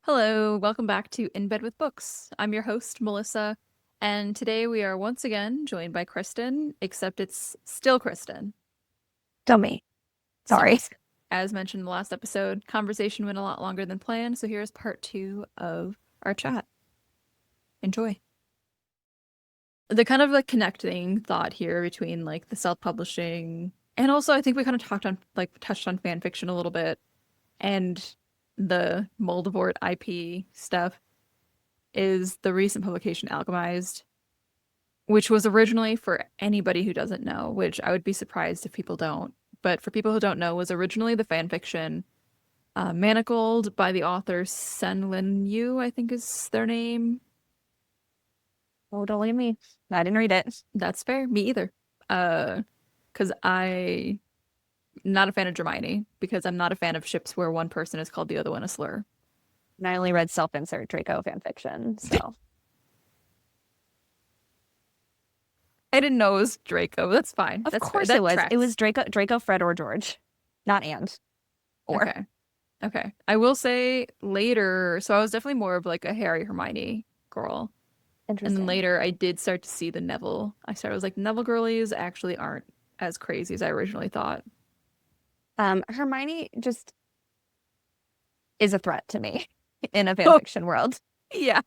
Hello, welcome back to In Bed with Books. I'm your host, Melissa, and today we are once again joined by Kristin, except it's still Kristin. Still me. So, Sorry. as mentioned in the last episode, conversation went a lot longer than planned, so here's part two of our chat. Enjoy. The kind of like connecting thought here between like the self-publishing and also I think we kind of touched on fan fiction a little bit and the Moldavort IP stuff is the recent publication Alchemized, which was originally, for anybody who doesn't know, which I would be surprised if people don't, but for people who don't know, was originally the fan fiction manacled by the author Sen Lin Yu, I think is their name. Oh, don't look at me. I didn't read it. That's fair. Me either. Because I'm not a fan of Hermione, because I'm not a fan of ships where one person is called the other one a slur. And I only read self-insert Draco fanfiction, so. I didn't know it was Draco. That's fine. Of That's course fair. it was. Tracks. It was Draco, Fred, or George. Not and. Or. Okay. Okay. I will say later, so I was definitely more of like a Harry Hermione girl. And then Interesting. later I did start to see the Neville. I was like, Neville girlies actually aren't as crazy as I originally thought. Hermione just is a threat to me in a Oh, fanfiction world. yeah.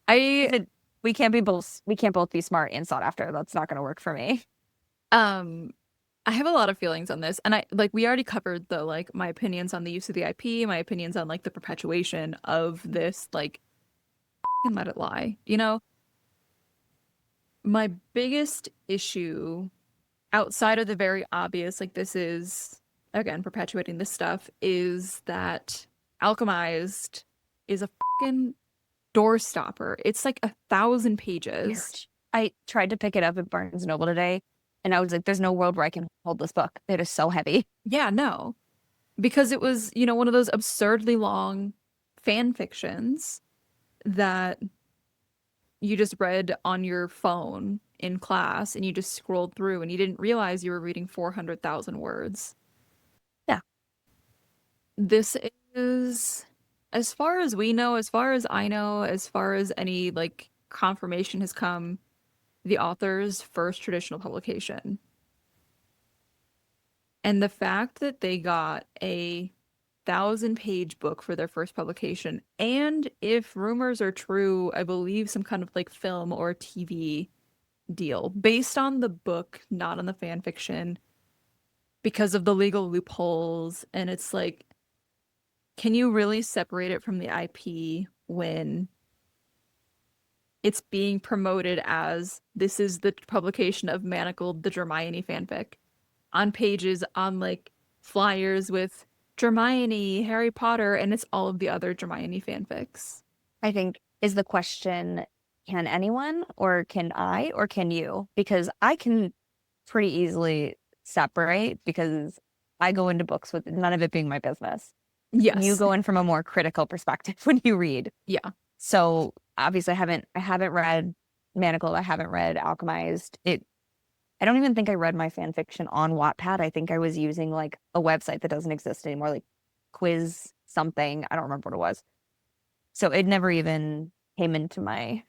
I We can't both be smart and sought after. That's not gonna work for me. um I have a lot of feelings on this. And I like we already covered the like my opinions on the use of the IP, my opinions on like the perpetuation of this, like and let it lie. My biggest issue outside of the very obvious, like this is again perpetuating this stuff, is that Alchemized is a fucking door stopper. It's like 1,000 pages. Huge. I tried to pick it up at Barnes and Noble today, and I was like, there's no world where I can hold this book. It is so heavy. Yeah, no. Because it was, one of those absurdly long fan fictions that you just read on your phone in class and you just scrolled through and you didn't realize you were reading 400,000 words. Yeah. This is, as far as we know, as far as I know, as far as any like confirmation has come, the author's first traditional publication. And the fact that they got a 1,000-page book for their first publication, and if rumors are true, I believe some kind of like film or TV deal based on the book, not on the fan fiction, because of the legal loopholes. And it's like, can you really separate it from the IP when it's being promoted as this is the publication of Manacled, the Hermione fanfic, on pages, on like flyers with Hermione, Harry Potter, and it's all of the other Hermione fanfics. I think is the question, can anyone or can I or can you? Because I can pretty easily separate because I go into books with none of it being my business. Yes. You go in from a more critical perspective when you read. Yeah. So obviously I haven't read Manacled, I haven't read Alchemized. I don't even think I read my fan fiction on Wattpad. I think I was using like a website that doesn't exist anymore, like Quiz something. I don't remember what it was. So it never even came into my I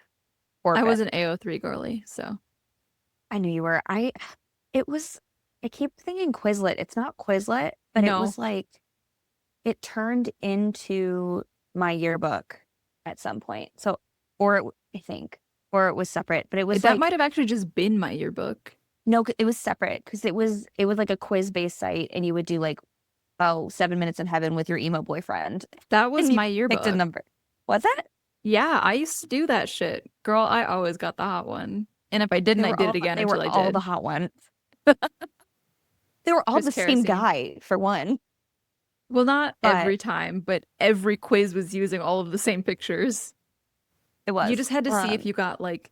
orbit. was an AO3 girly, so I knew you were. I keep thinking Quizlet. It's not Quizlet, but it no. was like, it turned into my yearbook at some point. So, I think, or it was separate, but it was That like, might have actually just been my yearbook. no, it was separate because it was like a quiz-based site and you would do like, oh, 7 minutes in heaven with your emo boyfriend. That was And you my picked a yearbook. number. Was that? Yeah, I used to do that shit. Girl, I always got the hot one. And if I didn't, I did it again They until were I all did. the hot ones. They were all Chris the same Kerosene. guy for one. Well, not But every time, but every quiz was using all of the same pictures. it You was. just had to see if you got like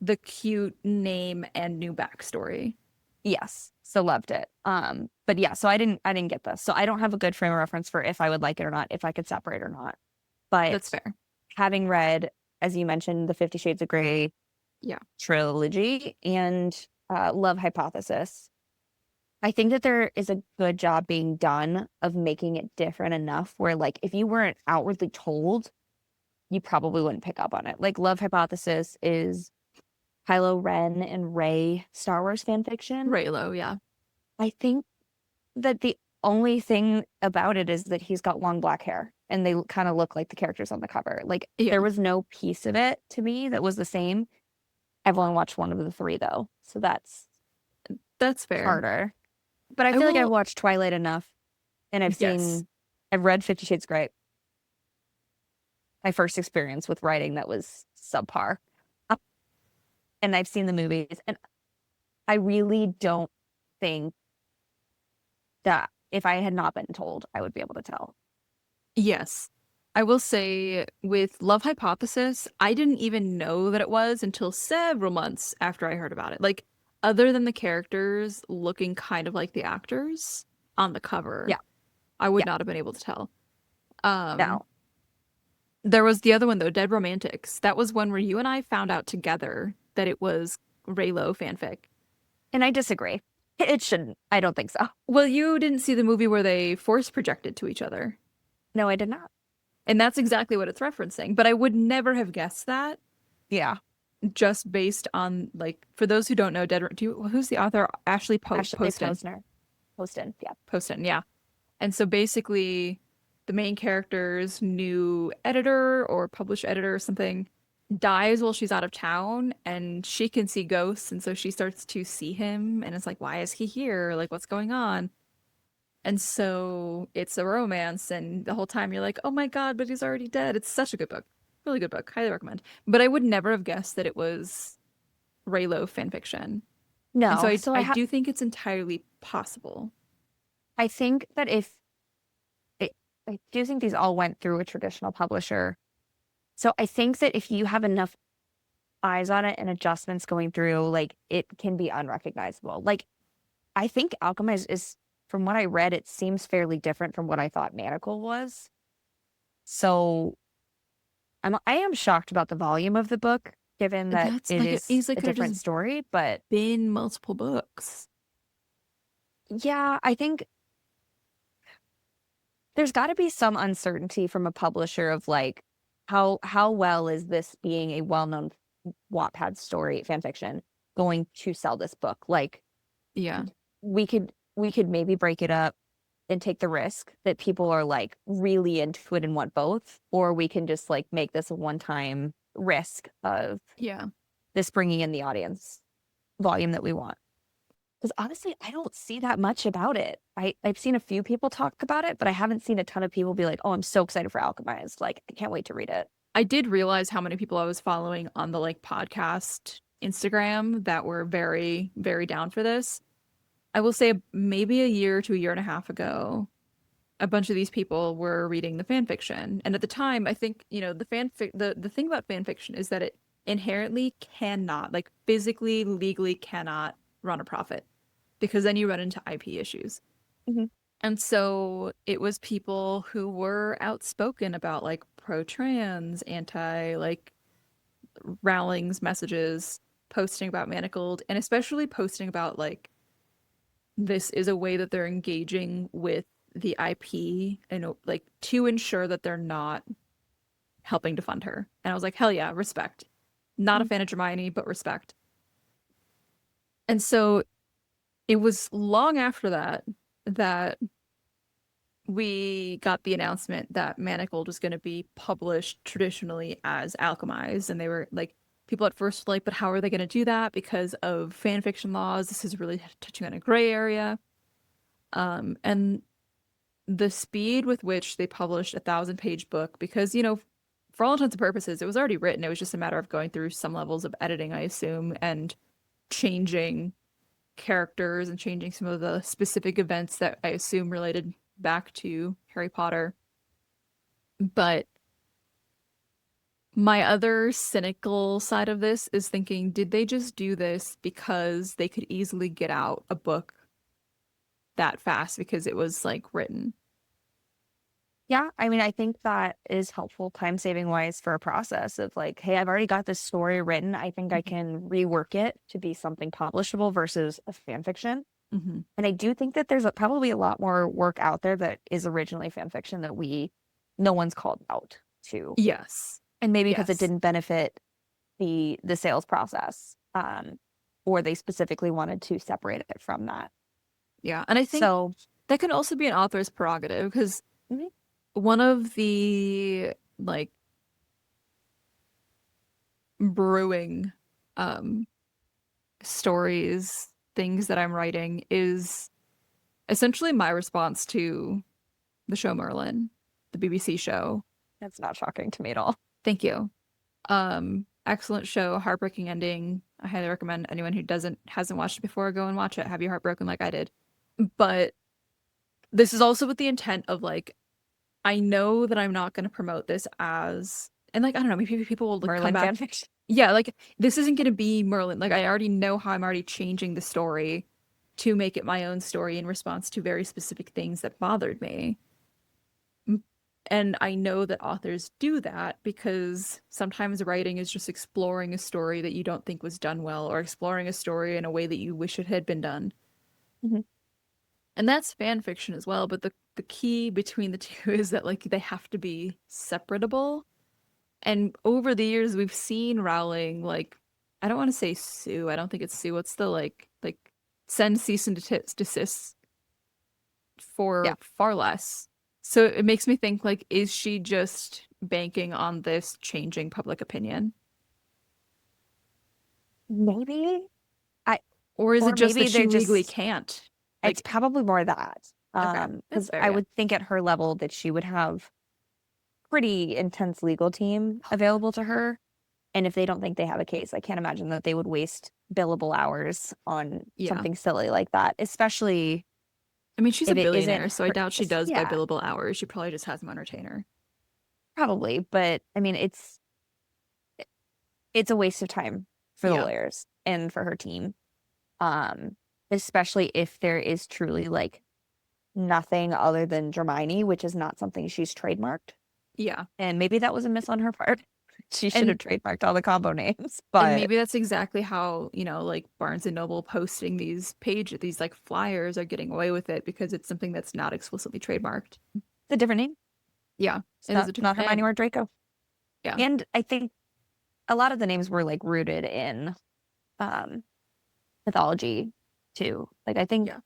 the cute name and new backstory. Yes. So loved it. But yeah, so I didn't get this. So I don't have a good frame of reference for if I would like it or not, if I could separate or not. That's But fair. having read, as you mentioned, the 50 Shades of Grey Yeah. trilogy and Love Hypothesis, I think that there is a good job being done of making it different enough where, like, if you weren't outwardly told, you probably wouldn't pick up on it. Like, Love Hypothesis is Kylo Ren and Rey Star Wars fan fiction. Raylo, yeah. I think that the only thing about it is that he's got long black hair and they kind of look like the characters on the cover. Like, Yeah, there was no piece of it to me that was the same. I've only watched one of the three though, so that's that's fair. harder. But I I feel like I've will, watched Twilight enough and yes. I've read 50 Shades Grey. My first experience with writing that was subpar. And I've seen the movies, and I really don't think that if I had not been told, I would be able to tell. Yes. I will say with Love Hypothesis, I didn't even know that it was until several months after I heard about it. Like, other than the characters looking kind of like the actors on the cover, Yeah, I would yeah, not have been able to tell. Um, no. there was the other one though, Dead Romantics. That was one where you and I found out together that it was Raylo fanfic. And I disagree. It shouldn't. I don't think so. Well, you didn't see the movie where they force projected to each other. No, I did not. And that's exactly what it's referencing. But I would never have guessed that Yeah. just based on, like, for those who don't know, who's the author? Ashley Ashley Poston. Poston. Yeah. Poston, yeah. And so basically, the main character's new editor or published editor or something dies while she's out of town, and she can see ghosts, and so she starts to see him, and it's like, why is he here? Like, what's going on? And so it's a romance, and the whole time you're like, oh my God, but he's already dead. It's such a good book. Really good book. Highly recommend. But I would never have guessed that it was Raylo fanfiction. And so No. I do think it's entirely possible. I think that if I do think these all went through a traditional publisher. So I think that if you have enough eyes on it and adjustments going through, like, it can be unrecognizable. Like, I think Alchemist is, from what I read, it seems fairly different from what I thought Manacle was. So I am shocked about the volume of the book, given that That's it like it is easily a could have different just story. But been multiple books. yeah, I think there's got to be some uncertainty from a publisher of, like, how well is this being a well-known Wattpad story fan fiction going to sell this book? Like, Yeah. we could maybe break it up and take the risk that people are, like, really into it and want both, or we can just, like, make this a one-time risk of Yeah. this bringing in the audience volume that we want. Because honestly, I don't see that much about it. I've seen a few people talk about it, but I haven't seen a ton of people be like, oh, I'm so excited for Alchemized. Like, I can't wait to read it. I did realize how many people I was following on the like podcast Instagram that were very, very down for this. I will say maybe a year to a year and a half ago, a bunch of these people were reading the fan fiction. And at the time, I think, the thing about fan fiction is that it inherently cannot, like physically, legally cannot run a profit because then you run into IP issues. Mhm. And so it was people who were outspoken about like pro-trans, anti like Rowling's messages, posting about Manacled, and especially posting about like this is a way that they're engaging with the IP and like to ensure that they're not helping to fund her. And I was like, hell yeah, respect. Not a Mhm. fan of Hermione, but respect. And so it was long after that that we got the announcement that Manacled was going to be published traditionally as Alchemized. And they were like, people at first were like, but how are they going to do that? Because of fan fiction laws, this is really touching on a gray area. And the speed with which they published 1,000-page book, because, for all intents and purposes, it was already written. It was just a matter of going through some levels of editing, I assume, and changing characters and changing some of the specific events that I assume related back to Harry Potter. But my other cynical side of this is thinking, did they just do this because they could easily get out a book that fast because it was like written? Yeah, I mean, I think that is helpful time saving wise for a process of, like, hey, I've already got this story written. I think I can rework it to be something publishable versus a fan fiction. Mm-hmm. And I do think that there's probably a lot more work out there that is originally fan fiction that no one's called out to. Yes. And maybe because it Yes. didn't benefit the sales process, or they specifically wanted to separate it from that. Yeah. And I think So, that can also be an author's prerogative because mhm, one of the like brewing um stories, things that I'm writing is essentially my response to the show Merlin, the BBC show. that's not shocking to me at all. Thank you. Excellent show, heartbreaking ending. I highly recommend anyone who hasn't watched it before, go and watch it. Have you heartbroken like I did. But this is also with the intent of like, I know that I'm not going to promote this as, and like, I don't know, maybe people will like come Merlin back. fan fiction. Yeah, like this isn't going to be Merlin. Like I already know how I'm already changing the story to make it my own story in response to very specific things that bothered me. And I know that authors do that because sometimes writing is just exploring a story that you don't think was done well or exploring a story in a way that you wish it had been done. Mhm. And that's fan fiction as well, but the key between the two is that like they have to be separatable. And over the years we've seen Rowling like I don't want to say sue. I don't think it's sue. What's the like send cease and desist Yeah, for far less. So it makes me think like, is she just banking on this changing public opinion? maybe I, Or is or it just that maybe she they're legally just, can't? it's Like, probably more that. okay, that's Because fair, I yeah. would think at her level that she would have pretty intense legal team available to her. And if they don't think they have a case, I can't imagine that they would waste billable hours on Yeah. something silly like that, especially I mean, she's a if it isn't billionaire, so I her. doubt she does by Yeah, billable hours. She probably just has them entertain her. probably. But I mean, it's a waste of time for the Yeah. lawyers and for her team. Um, Especially if there is truly like nothing other than Hermione, which is not something she's trademarked. Yeah. And maybe that was a miss on her part. She should have And trademarked all the combo names, and but maybe that's exactly how, like Barnes and Noble posting these like flyers are getting away with it because it's something that's not explicitly trademarked. it's a different name. Yeah. It's It is a not different Hermione and or Draco. yeah. And I think a lot of the names were like rooted in um mythology too. Like I think Yeah.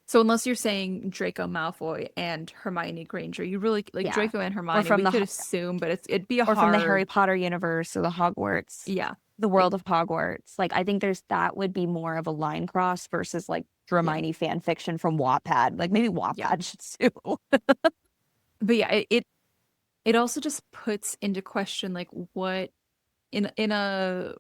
So unless you're saying Draco Malfoy and Hermione Granger, you really like yeah, Draco and or Hermione, from we could assume, but it'd be a or from the Harry hard, Potter universe or the Hogwarts, yeah. the Like world of Hogwarts. Like I think that would be more of a line cross versus like yeah. Hermione fan fiction from Wattpad. Like maybe Yeah. Wattpad should sue. But yeah, it also just puts into question like what in a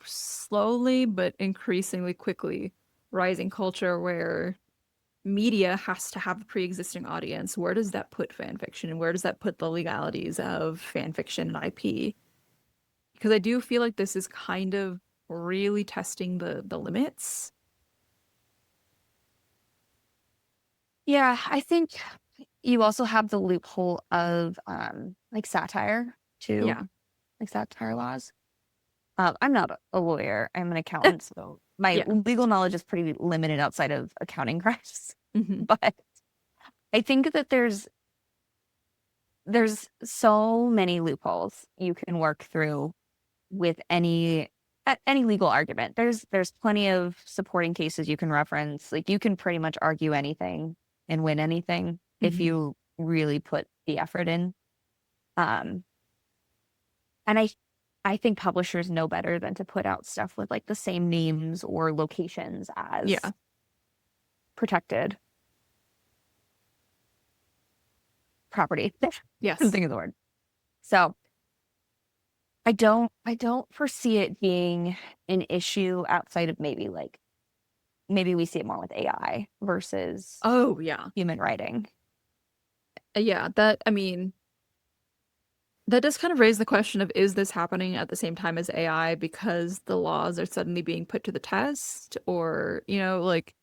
slowly but increasingly quickly rising culture where media has to have a pre-existing audience, where does that put fan fiction and where does that put the legalities of fan fiction and IP? Because I do feel like this is kind of really testing the limits. Yeah, I think you also have the loophole of like satire too, Yeah. like satire laws. I'm not a lawyer. I'm an accountant, so my Yeah. legal knowledge is pretty limited outside of accounting crimes. Hmm. But I think that there's so many loopholes you can work through with any legal argument. There's plenty of supporting cases you can reference. Like you can pretty much argue anything and win anything if Hmm. you really put the effort in. Um, and I think publishers know better than to put out stuff with like the same names or locations as Yeah. protected property. I'm Yes. thinking of the word. So I don't foresee it being an issue outside of maybe we see it more with AI versus Oh, yeah. human writing. Yeah, that I mean, that does kind of raise the question of is this happening at the same time as AI because the laws are suddenly being put to the test or, like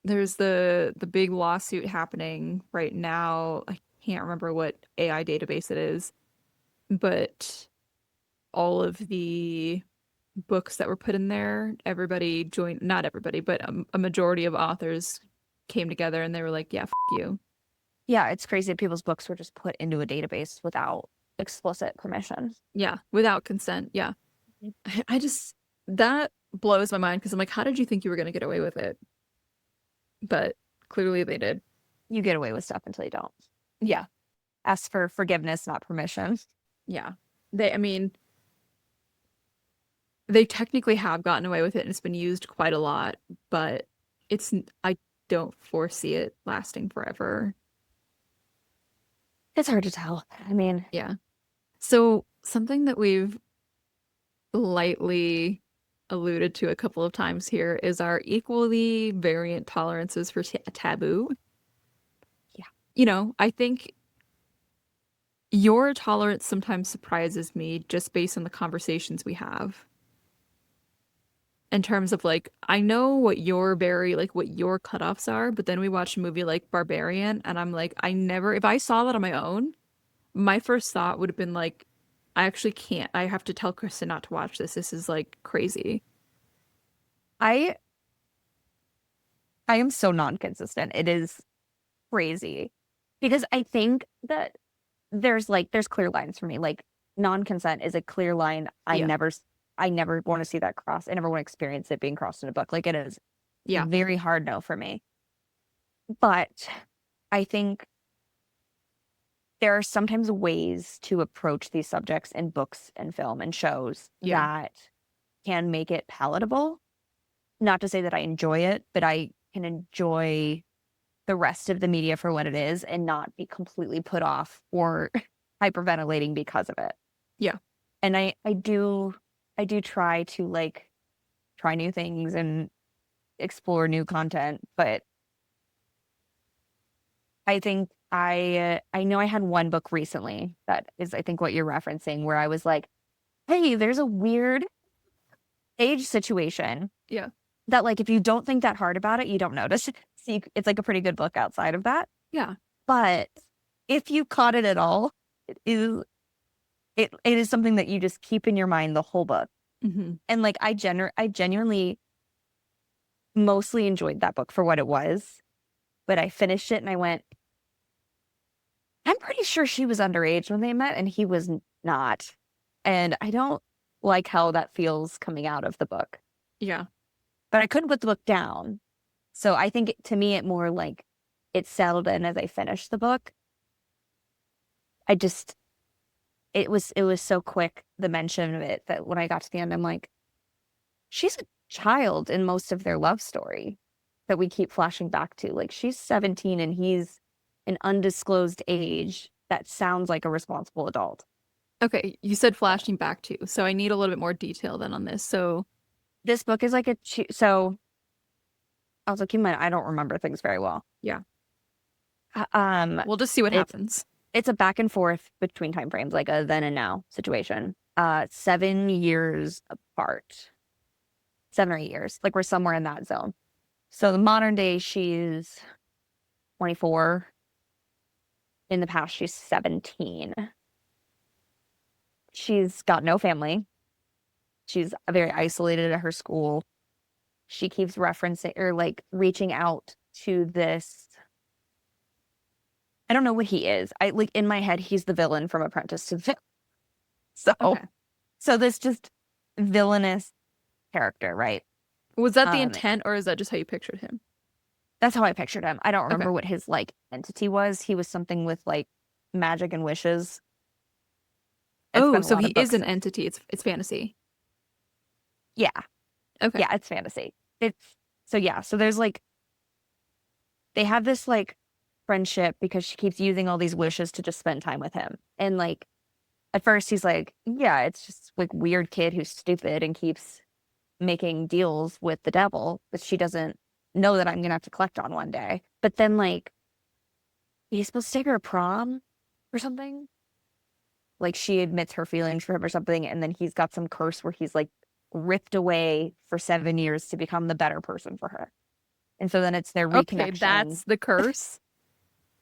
there's the big lawsuit happening right now. I can't remember what AI database it is, but all of the books that were put in there, everybody joined, not everybody, but a majority of authors came together and they were like, yeah, you. Yeah, it's crazy that people's books were just put into a database without explicit permission. Yeah, without consent. Yeah. I just, that blows my mind because I'm like, how did you think you were going to get away with it? But clearly they did. You get away with stuff until you don't. Yeah. Ask for forgiveness, not permission. Yeah. I mean, they technically have gotten away with it and it's been used quite a lot, but I don't foresee it lasting forever. It's hard to tell. I mean, Yeah. So something that we've lightly alluded to a couple of times here is our equally variant tolerances for taboo. yeah. You know, I think your tolerance sometimes surprises me just based on the conversations we have. In terms of like, I know what your what your cutoffs are, but then we watch a movie like Barbarian, and I'm like, if I saw that on my own, my first thought would have been like, I actually can't. I have to tell Kristin not to watch this. This is like crazy. I am so non-consistent. It is crazy. Because I think that there's clear lines for me. Like non-consent is a clear line. I Yeah. never want to see that cross. I never want to experience it being crossed in a book. Like it is Yeah. very hard no for me. But I think there are sometimes ways to approach these subjects in books and film and shows that can make it palatable. Not to say that I enjoy it, but I can enjoy the rest of the media for what it is and not be completely put off or hyperventilating because of it. Yeah. And I do try to like try new things and explore new content, but I think I know I had one book recently that is I think what you're referencing where I was like, hey, there's a weird age situation. Yeah. That like if you don't think that hard about it, you don't notice. See, it's like a pretty good book outside of that. Yeah. But if you caught it at all, it is something that you just keep in your mind the whole book. Mm-hmm. And like I genuinely mostly enjoyed that book for what it was, but I finished it and I went, I'm pretty sure she was underage when they met and he was not. And I don't like how that feels coming out of the book. Yeah. But I couldn't put the book down. So I think to me, it more like it settled in as I finished the book. It was so quick, the mention of it, that when I got to the end, I'm like, she's a child in most of their love story that we keep flashing back to. Like she's 17 and he's an undisclosed age that sounds like a responsible adult. Okay. You said flashing back to, so I need a little bit more detail then on this. So this book is like so also keep in mind, I don't remember things very well. yeah. We'll just see what happens. It's a back and forth between time frames, like a then and now situation. 7 years apart. 7 or 8 years. Like we're somewhere in that zone. So the modern day, she's 24. In the past, she's 17. She's got no family. She's very isolated at her school. She keeps referencing or like reaching out to this. I don't know what he is. I like in my head, he's the villain from Apprentice to Villain. So this just villainous character, right? Was that the intent or is that just how you pictured him? That's how I pictured him. I don't remember what his like entity was. He was something with like magic and wishes. Oh, so he is an entity. It's fantasy. Yeah. Okay. Yeah, it's fantasy. So there's like they have this like friendship because she keeps using all these wishes to just spend time with him. And like at first he's like, yeah, it's just like weird kid who's stupid and keeps making deals with the devil, but she doesn't know that I'm gonna have to collect on one day. But then like he's supposed to take her to prom or something. Like she admits her feelings for him or something, and then he's got some curse where he's like ripped away for 7 years to become the better person for her. And so then it's their reconnection. Okay, that's the curse.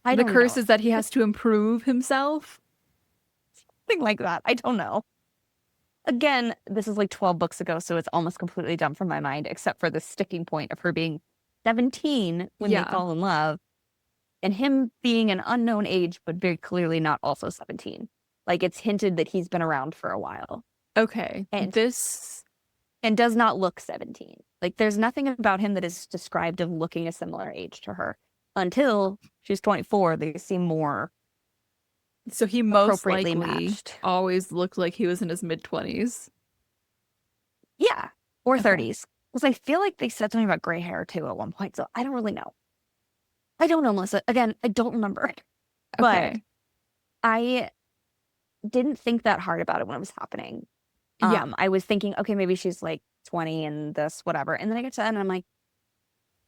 The curse is that he has to improve himself. Something like that. I don't know. again, this is like 12 books ago, so it's almost completely dumb from my mind, except for the sticking point of her being 17 when they Yeah. fall in love, and him being an unknown age, but very clearly not also 17. Like it's hinted that he's been around for a while Okay. and This does not look 17. Like there's nothing about him that is described of looking a similar age to her until she's 24. They seem more So he most appropriately likely matched. always looked like he was in his mid-20s. Yeah, or Okay. 30s. Because I feel like they said something about gray hair too at one point, so I don't really know. I don't know, Melissa. Again, I don't remember. But Okay. I didn't think that hard about it when it was happening. Yeah. I was thinking, okay, maybe she's like 20 and this, whatever. And then I get to the end and I'm like,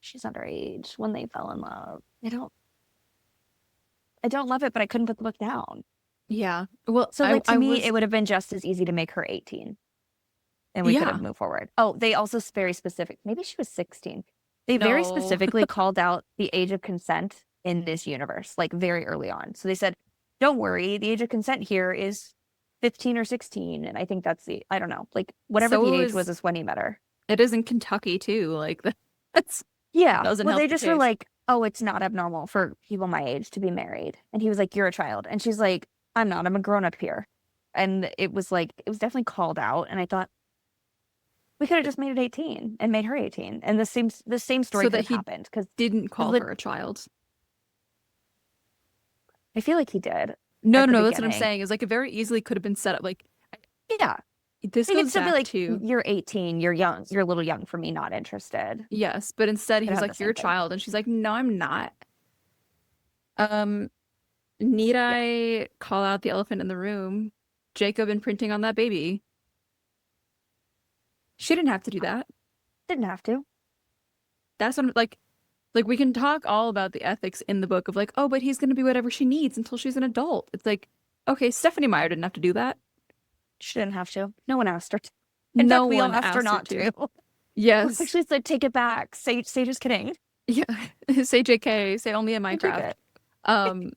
she's underage when they fell in love. I don't love it, but I couldn't put the book down. Yeah. Well, So I like to I me, was it would have been just as easy to make her 18 and we could have yeah. moved forward. Oh, they also very specific. Maybe she was 16. They very No. specifically called out the age of consent in this universe, like very early on. So they said, don't worry, the age of consent here is 15 or 16. And I think that's I don't know, like whatever the So age was is when he met her. it is in Kentucky too. Like that's Yeah. doesn't Well, help they the just were case. like, oh, it's not abnormal for people my age to be married. And he was like, you're a child. And she's like, I'm not, I'm a grown up here. And it was like, it was definitely called out. And I thought, we could have just made it 18 and made her 18. And the same story So could that have he happened because didn't call her a child. I feel like he did No, at no, the no, that's what I'm beginning. saying. Is like it very easily could have been set up. Like Yeah. this He could goes still be back like, to you're 18, you're young, you're a little young for me, not interested. yes, but instead he Could was have the like, "You're same a thing. child," and she's like, "No, I'm not." Um, need Yeah. I call out the elephant in the room? Jacob imprinting on that baby. She didn't have to do that. Didn't have to. That's what like we can talk all about the ethics in the book of like, oh, but he's gonna be whatever she needs until she's an adult. It's like, okay, Stephanie Meyer didn't have to do that. She didn't have to. No one asked her to. In No fact, we all one asked her asked her not to. to. We Yes. actually said, take it back. Say just kidding. Yeah. Say JK, say only in You took Minecraft. it. Um,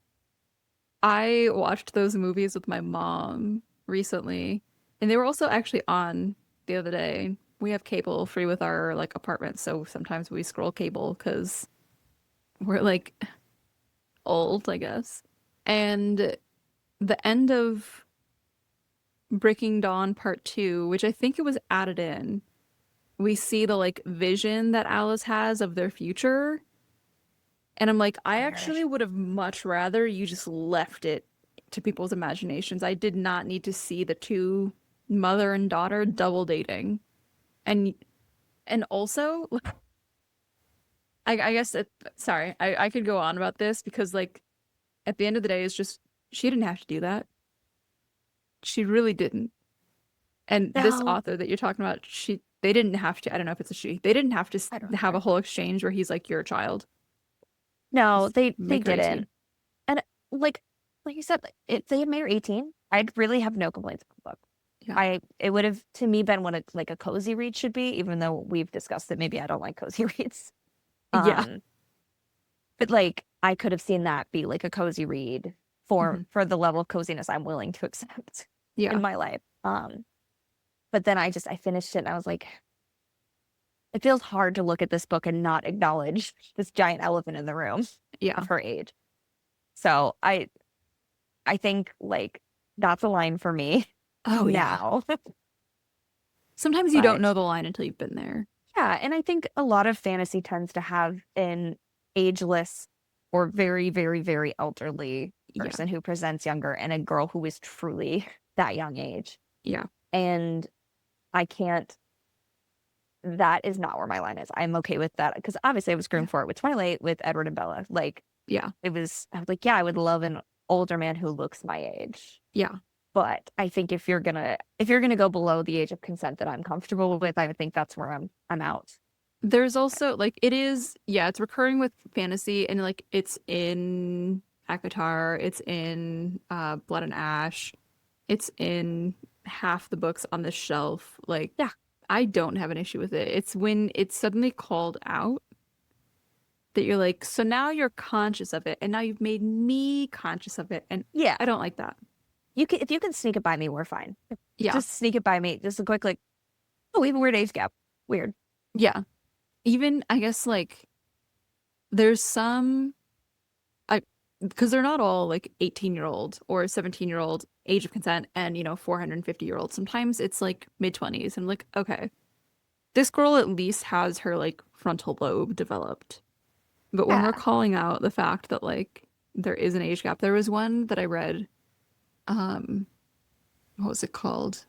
I watched those movies with my mom recently, and they were also actually on the other day. We have cable free with our like apartment, so sometimes we scroll cable because we're like old, I guess. And the end of Breaking Dawn Part 2, which I think it was added in, we see the like vision that Alice has of their future. And I'm like, I Weird. actually would have much rather you just left it to people's imaginations. I did not need to see the two mother and daughter double dating. And also, I guess sorry, I could go on about this because like at the end of the day, it's just she didn't have to do that. She really didn't. And this No, author that you're talking about, they didn't have to. I don't know if it's a she. They didn't have to I don't have a remember. whole exchange where he's like, "You're a child." No, Just they make her 18. didn't. And like you said, if they had made her 18, I'd really have no complaints about the book. Yeah. It would have to me been what like a cozy read should be, even though we've discussed that maybe I don't like cozy reads. Yeah. Um, but like I could have seen that be like a cozy read Hmm. for the level of coziness I'm willing to accept in Yeah. my life. But then I finished it and I was like, it feels hard to look at this book and not acknowledge this giant elephant in the room Yeah. of her age. So I think like that's a line for me Oh yeah. now. Sometimes you don't know But the line until you've been there. yeah, and I think a lot of fantasy tends to have an ageless or very, very, very elderly Yeah. person who presents younger and a girl who is truly that young age. Yeah. And I can't, that is not where my line is. I'm okay with that because obviously I was Yeah. groomed for it with Twilight, with Edward and Bella. Like Yeah. I was like, yeah, I would love an older man who looks my age. Yeah. But I think if you're gonna go below the age of consent that I'm comfortable with, I would think that's where I'm out. There's also like it is, yeah, it's recurring with fantasy and like it's in ACOTAR, it's in Blood and Ash, it's in half the books on the shelf. Like Yeah. I don't have an issue with it. It's when it's suddenly called out that you're like, so now you're conscious of it, and now you've made me conscious of it, and Yeah. I don't like that. if you can sneak it by me, we're fine. Yeah. Just sneak it by me. Just a quick like, oh, we have a weird age gap. Weird. Yeah. Even I guess like there's some I because they're not all like 18-year-old or 17-year-old age of consent and 450-year-old. Sometimes it's like mid-20s and like, okay, this girl at least has her like frontal lobe developed. But when we're Yeah. calling out the fact that like there is an age gap, there was one that I read, um, what was it called?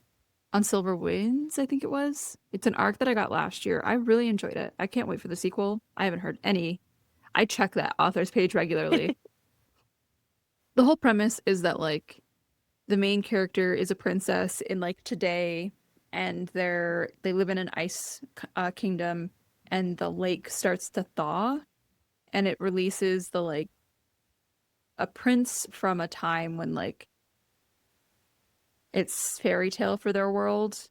On Silver Winds, I think it was. It's an arc that I got last year. I really enjoyed it. I can't wait for the sequel. I haven't heard any. I check that author's page regularly. The whole premise is that like the main character is a princess in like today, and they live in an ice kingdom, and the lake starts to thaw, and it releases the like a prince from a time when like it's fairy tale for their world,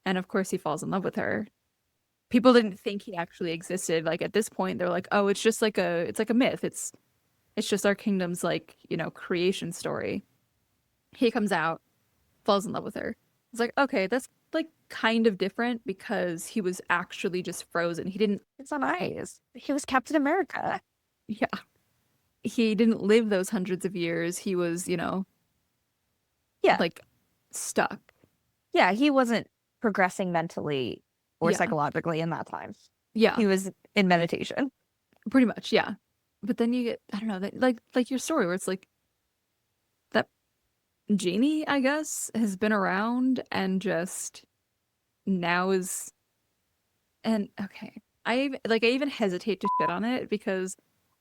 and of course he falls in love with her. People didn't think he actually existed. Like at this point, they're like, oh, it's like a myth. It's just our kingdom's like creation story. He comes out, falls in love with her. It's like, okay, that's like kind of different because he was actually just frozen. He didn't, It's on ice. He was Captain America. yeah, he didn't live those hundreds of years. He was, Yeah. like stuck. Yeah. He wasn't progressing mentally or Yeah. psychologically in that time. Yeah. He was in meditation. Pretty much. Yeah. But then you get, I don't know, that like your story where it's like that genie, I guess, has been around and just now is, and okay. I even hesitate to shit on it because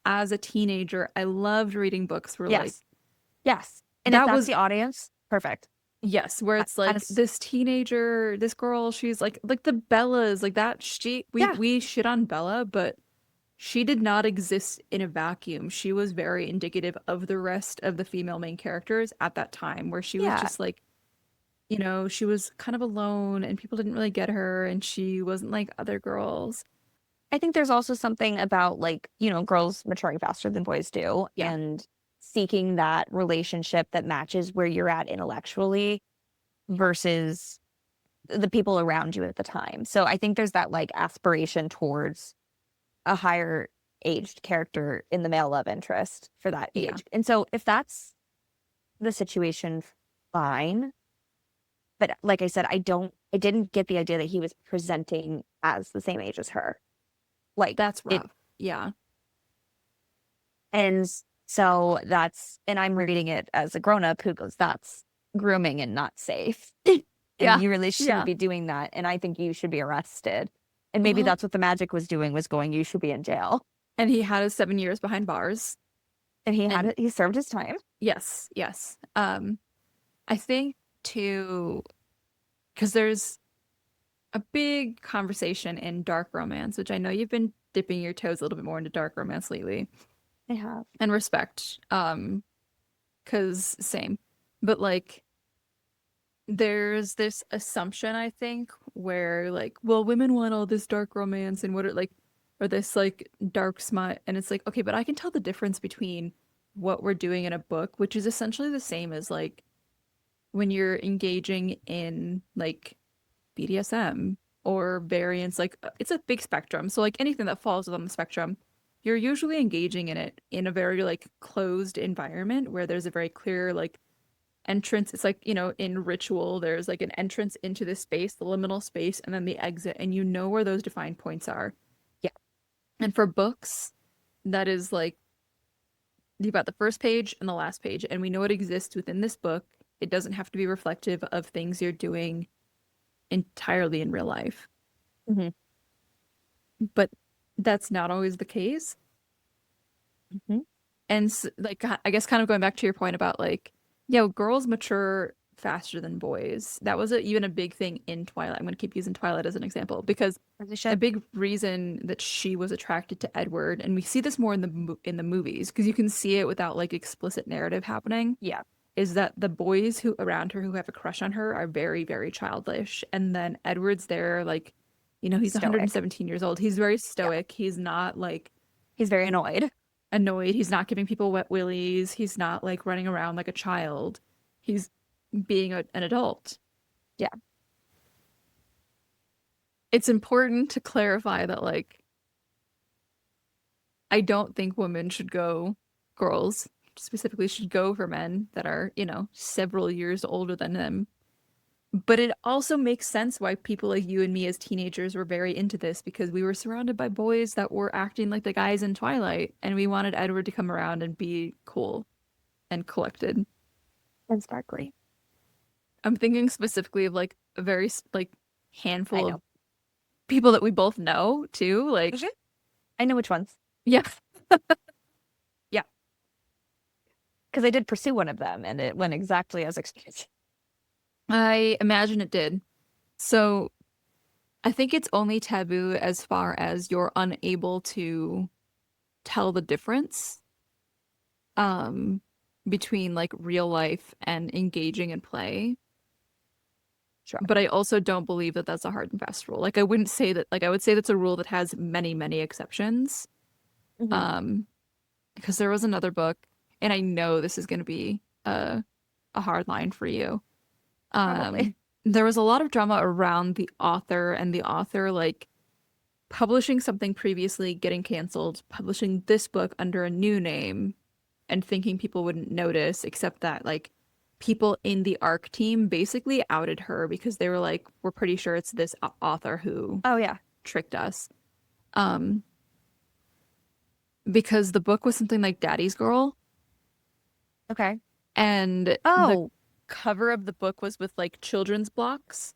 as a teenager, I loved reading books where like Yes. Yes. And if that that's was the audience, perfect. yes, where it's That like is, this teenager, this girl, she's like the Bellas, like that yeah. we shit on Bella, but she did not exist in a vacuum. She was very indicative of the rest of the female main characters at that time, where she was Yeah. just like, she was kind of alone and people didn't really get her and she wasn't like other girls. I think there's also something about like, girls maturing faster than boys do Yeah. and seeking that relationship that matches where you're at intellectually versus the people around you at the time. So I think there's that like aspiration towards a higher aged character in the male love interest for that Yeah. age. And so if that's the situation, fine. But like I said, I didn't get the idea that he was presenting as the same age as her. Like That's it, rough. Yeah. and so and I'm reading it as a grown up who goes, that's grooming and not safe. And Yeah. you really shouldn't Yeah. be doing that. And I think you should be arrested. And maybe Well, that's what the magic was doing, was going, you should be in jail. and he had his 7 years behind bars. And And he served his time. yes, yes. I think too, because there's a big conversation in dark romance, which I know you've been dipping your toes a little bit more into dark romance lately, I have. and respect. Because same, but like there's this assumption I think where like, well, women want all this dark romance and what are like, or this like dark smut, and it's like, okay, but I can tell the difference between what we're doing in a book, which is essentially the same as like when you're engaging in like BDSM or variants, like it's a big spectrum. So like anything that falls on the spectrum, you're usually engaging in it in a very like closed environment where there's a very clear like entrance. It's like, in ritual, there's like an entrance into this space, the liminal space, and then the exit, and you know where those defined points are. Yeah. And for books, that is like you've got the first page and the last page, and we know it exists within this book. It doesn't have to be reflective of things you're doing entirely in real life. Hmm. But that's not always the case. Hmm. And like, I guess kind of going back to your point about like, girls mature faster than boys. That was even a big thing in Twilight. I'm going to keep using Twilight as an example because As they a should. big reason that she was attracted to Edward, and we see this more in the movies because you can see it without like explicit narrative happening, Yeah. is that the boys who around her who have a crush on her are very, very childish. And then Edward's there, like, he's Stoic. 117 years old. He's very Yeah. stoic. He's not like He's very annoyed. annoyed. He's not giving people wet willies. He's not like running around like a child. He's being an adult. Yeah. It's important to clarify that, like, I don't think women should go, girls specifically should go for men that are, several years older than them. But it also makes sense why people like you and me as teenagers were very into this, because we were surrounded by boys that were acting like the guys in Twilight, and we wanted Edward to come around and be cool and collected. And sparkly. I'm thinking specifically of like a very like I handful of know. people that we both know too. Like, I know which ones. yeah, Yeah. Because I did pursue one of them and it went exactly as expected. I imagine it did. So I think it's only taboo as far as you're unable to tell the difference um between like real life and engaging in play. Sure. But I also don't believe that that's a hard and fast rule. Like I wouldn't say that, like I would say that's a rule that has many, many exceptions. Mhm. Um because there was another book, and I know this is going to be a hard line for you. Probably. There was a lot of drama around the author, and the author like publishing something previously, getting canceled, publishing this book under a new name, and thinking people wouldn't notice, except that like people in the ARC team basically outed her because they were like, we're pretty sure it's this author who Oh, yeah. tricked us. Um, because the book was something like Daddy's Girl, Okay. and the Oh, cover of the book was with like children's blocks.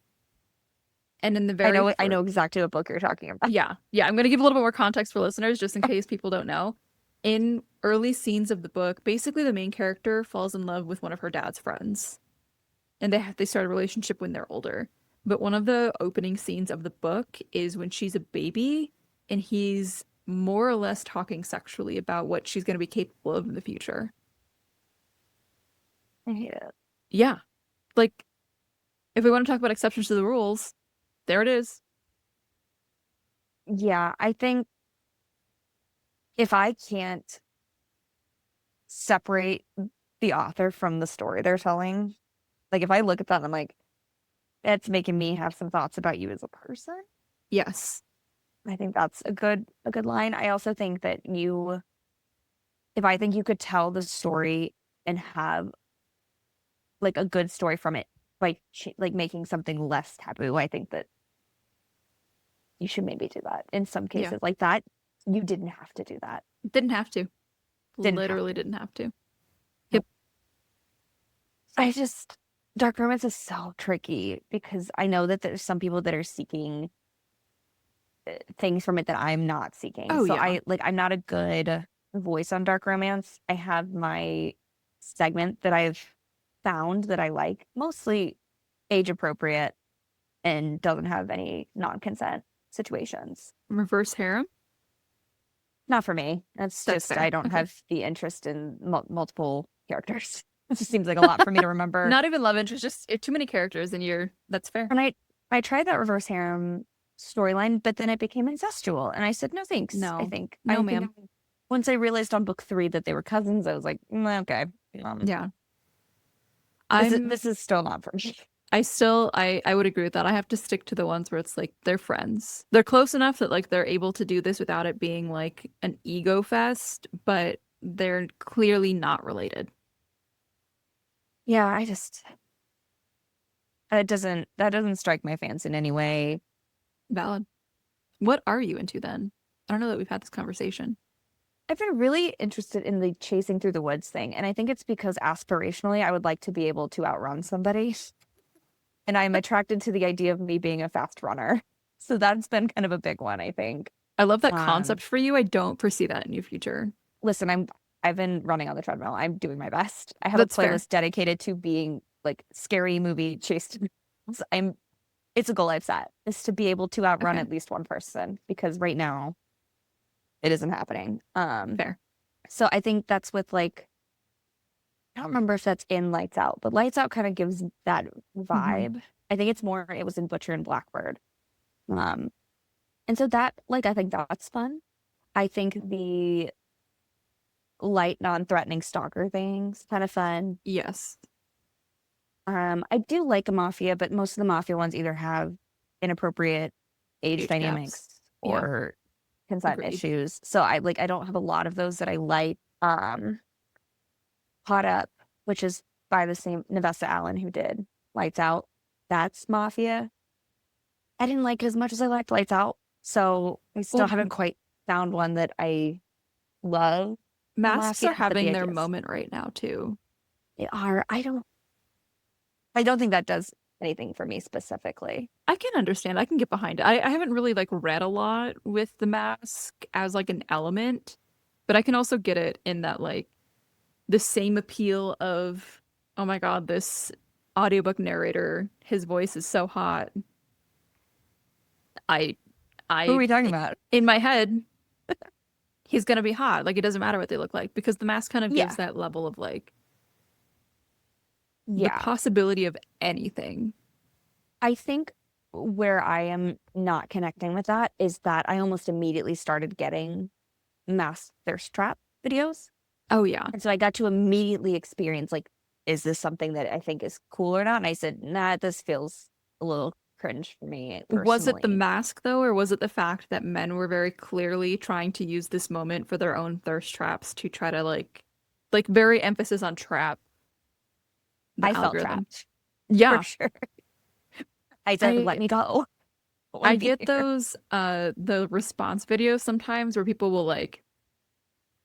And in the I very know. I first, know exactly what book you're talking about. yeah, I'm going to give a little bit more context for listeners just in case people don't know. In early scenes of the book, basically the main character falls in love with one of her dad's friends, and they start a relationship when they're older. But one of the opening scenes of the book is when she's a baby, and he's more or less talking sexually about what she's going to be capable of in the future. I hate it. Yeah, like if we want to talk about exceptions to the rules, there it is. Yeah, I think if I can't separate the author from the story they're telling, like if I look at that and I'm like, it's making me have some thoughts about you as a person. Yes. I think that's a good line. I also think that if I think you could tell the story and have like a good story from it by like making something less taboo, I think that you should maybe do that. In some Yeah. cases like that, you didn't have to do that. Didn't have to. Didn't have Literally to. didn't have to. Yep. Nope. I just dark romance is so tricky because I know that there's some people that are seeking things from it that I'm not seeking. Oh So yeah. I'm not a good voice on dark romance. I have my segment that I've found that I like, mostly age appropriate and doesn't have any non-consent situations. Reverse harem. Not for me. That's That's just fair. I don't Okay. have the interest in multiple characters. It just seems like a lot for me to remember. Not even love interest, just too many characters, and that's fair. And I tried that reverse harem storyline, but then it became incestual, and I said no thanks. I No. think No, ma'am. once I realized on book 3 that they were cousins, I was like, okay, Yeah. this is I'm this is still not for me. I would agree with that. I have to stick to the ones where it's like they're friends. They're close enough that like they're able to do this without it being like an ego fest, but they're clearly not related. Yeah, that doesn't strike my fancy in any way. Valid. What are you into then? I don't know that we've had this conversation. I've been really interested in the chasing through the woods thing, and I think it's because aspirationally I would like to be able to outrun somebody. And I'm attracted to the idea of me being a fast runner. So that's been kind of a big one, I think. I love that Um, concept for you. I don't foresee that in your future. listen, I've been running on the treadmill. I'm doing my best. I have a That's fair. playlist dedicated to being like scary movie chased. It's a goal I've set is to be able to outrun Okay. at least one person because right now it isn't happening. Fair. So I think that's with like I don't remember if that's in Lights Out, but Lights Out kind of gives that Hmm. vibe. I think it was in Butcher and Blackbird. Um, and so that like I think that's fun. I think the light, non-threatening stalker thing's kind of fun. Yes. I do like a mafia, but most of the mafia ones either have inappropriate age Age gaps. dynamics Yeah, or consent agreed. issues. So I don't have a lot of those that I like. Caught Up, which is by the same Nevesta Allen who did Lights Out. That's mafia. I didn't like it as much as I liked Lights Out, so I still Well, haven't quite found one that I love for masks are mafia, but the having their ideas moment right now too. they are. I don't think that does anything for me specifically. I can understand. I can get behind it. I haven't really like read a lot with the mask as like an element, but I can also get it in that like the same appeal of, oh my God, this audiobook narrator, his voice is so hot. I Who are I we talking about? in my head, he's gonna be hot. Like it doesn't matter what they look like because the mask kind of gives Yeah, that level of like the yeah. possibility of anything. I think where I am not connecting with that is that I almost immediately started getting mass thirst trap videos. Oh yeah. And so I got to immediately experience like, is this something that I think is cool or not? And I said, nah, this feels a little cringe for me Was it the personally. mask though, or was it the fact that men were very clearly trying to use this moment for their own thirst traps to try to like very emphasis on trap the I felt algorithm? trapped for Yeah. sure. I said, I let me go. I want I to be get here. those the response videos sometimes where people will like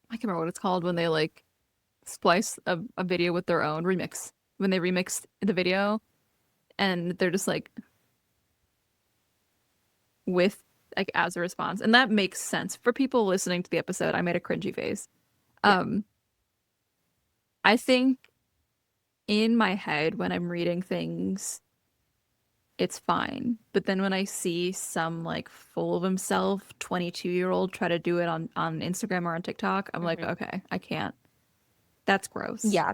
I can't remember what it's called when they like splice a video with their own remix. When they remix the video and they're just like with like as a response. And that makes sense. For people listening to the episode, I made a cringy face. Yeah. Um I think in my head when I'm reading things, it's fine. But then when I see some like full of himself 22-year-old try to do it on Instagram or on TikTok, I'm like, Mhm. okay, I can't. That's gross. Yeah.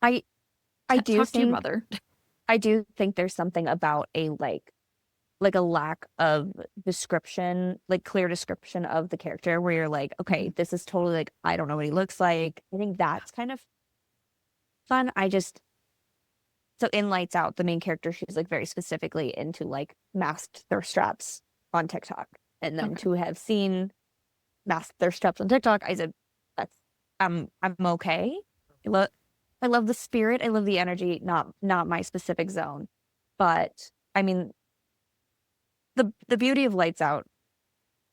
I I do Talk to your think mother. I do think there's something about a like a lack of description, like clear description of the character where you're like, okay, Mhm. this is totally like I don't know what he looks like. I think that's kind of fun. I just so in Lights Out, the main character, she's like very specifically into like masked thirst traps on TikTok. And then Okay. to have seen masked thirst traps on TikTok, I said, that's I'm okay. I love I love the spirit, I love the energy, not my specific zone. But I mean, the beauty of Lights Out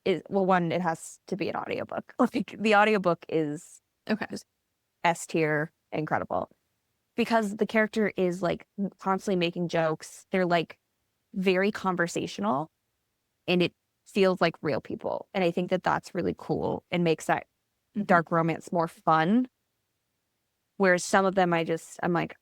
is well, one, it has to be an audiobook. Like the audiobook is Okay. just S tier incredible. Because the character is like constantly making jokes. They're like very conversational and it feels like real people. And I think that that's really cool and makes that Mhm. dark romance more fun. Whereas some of them, I'm like,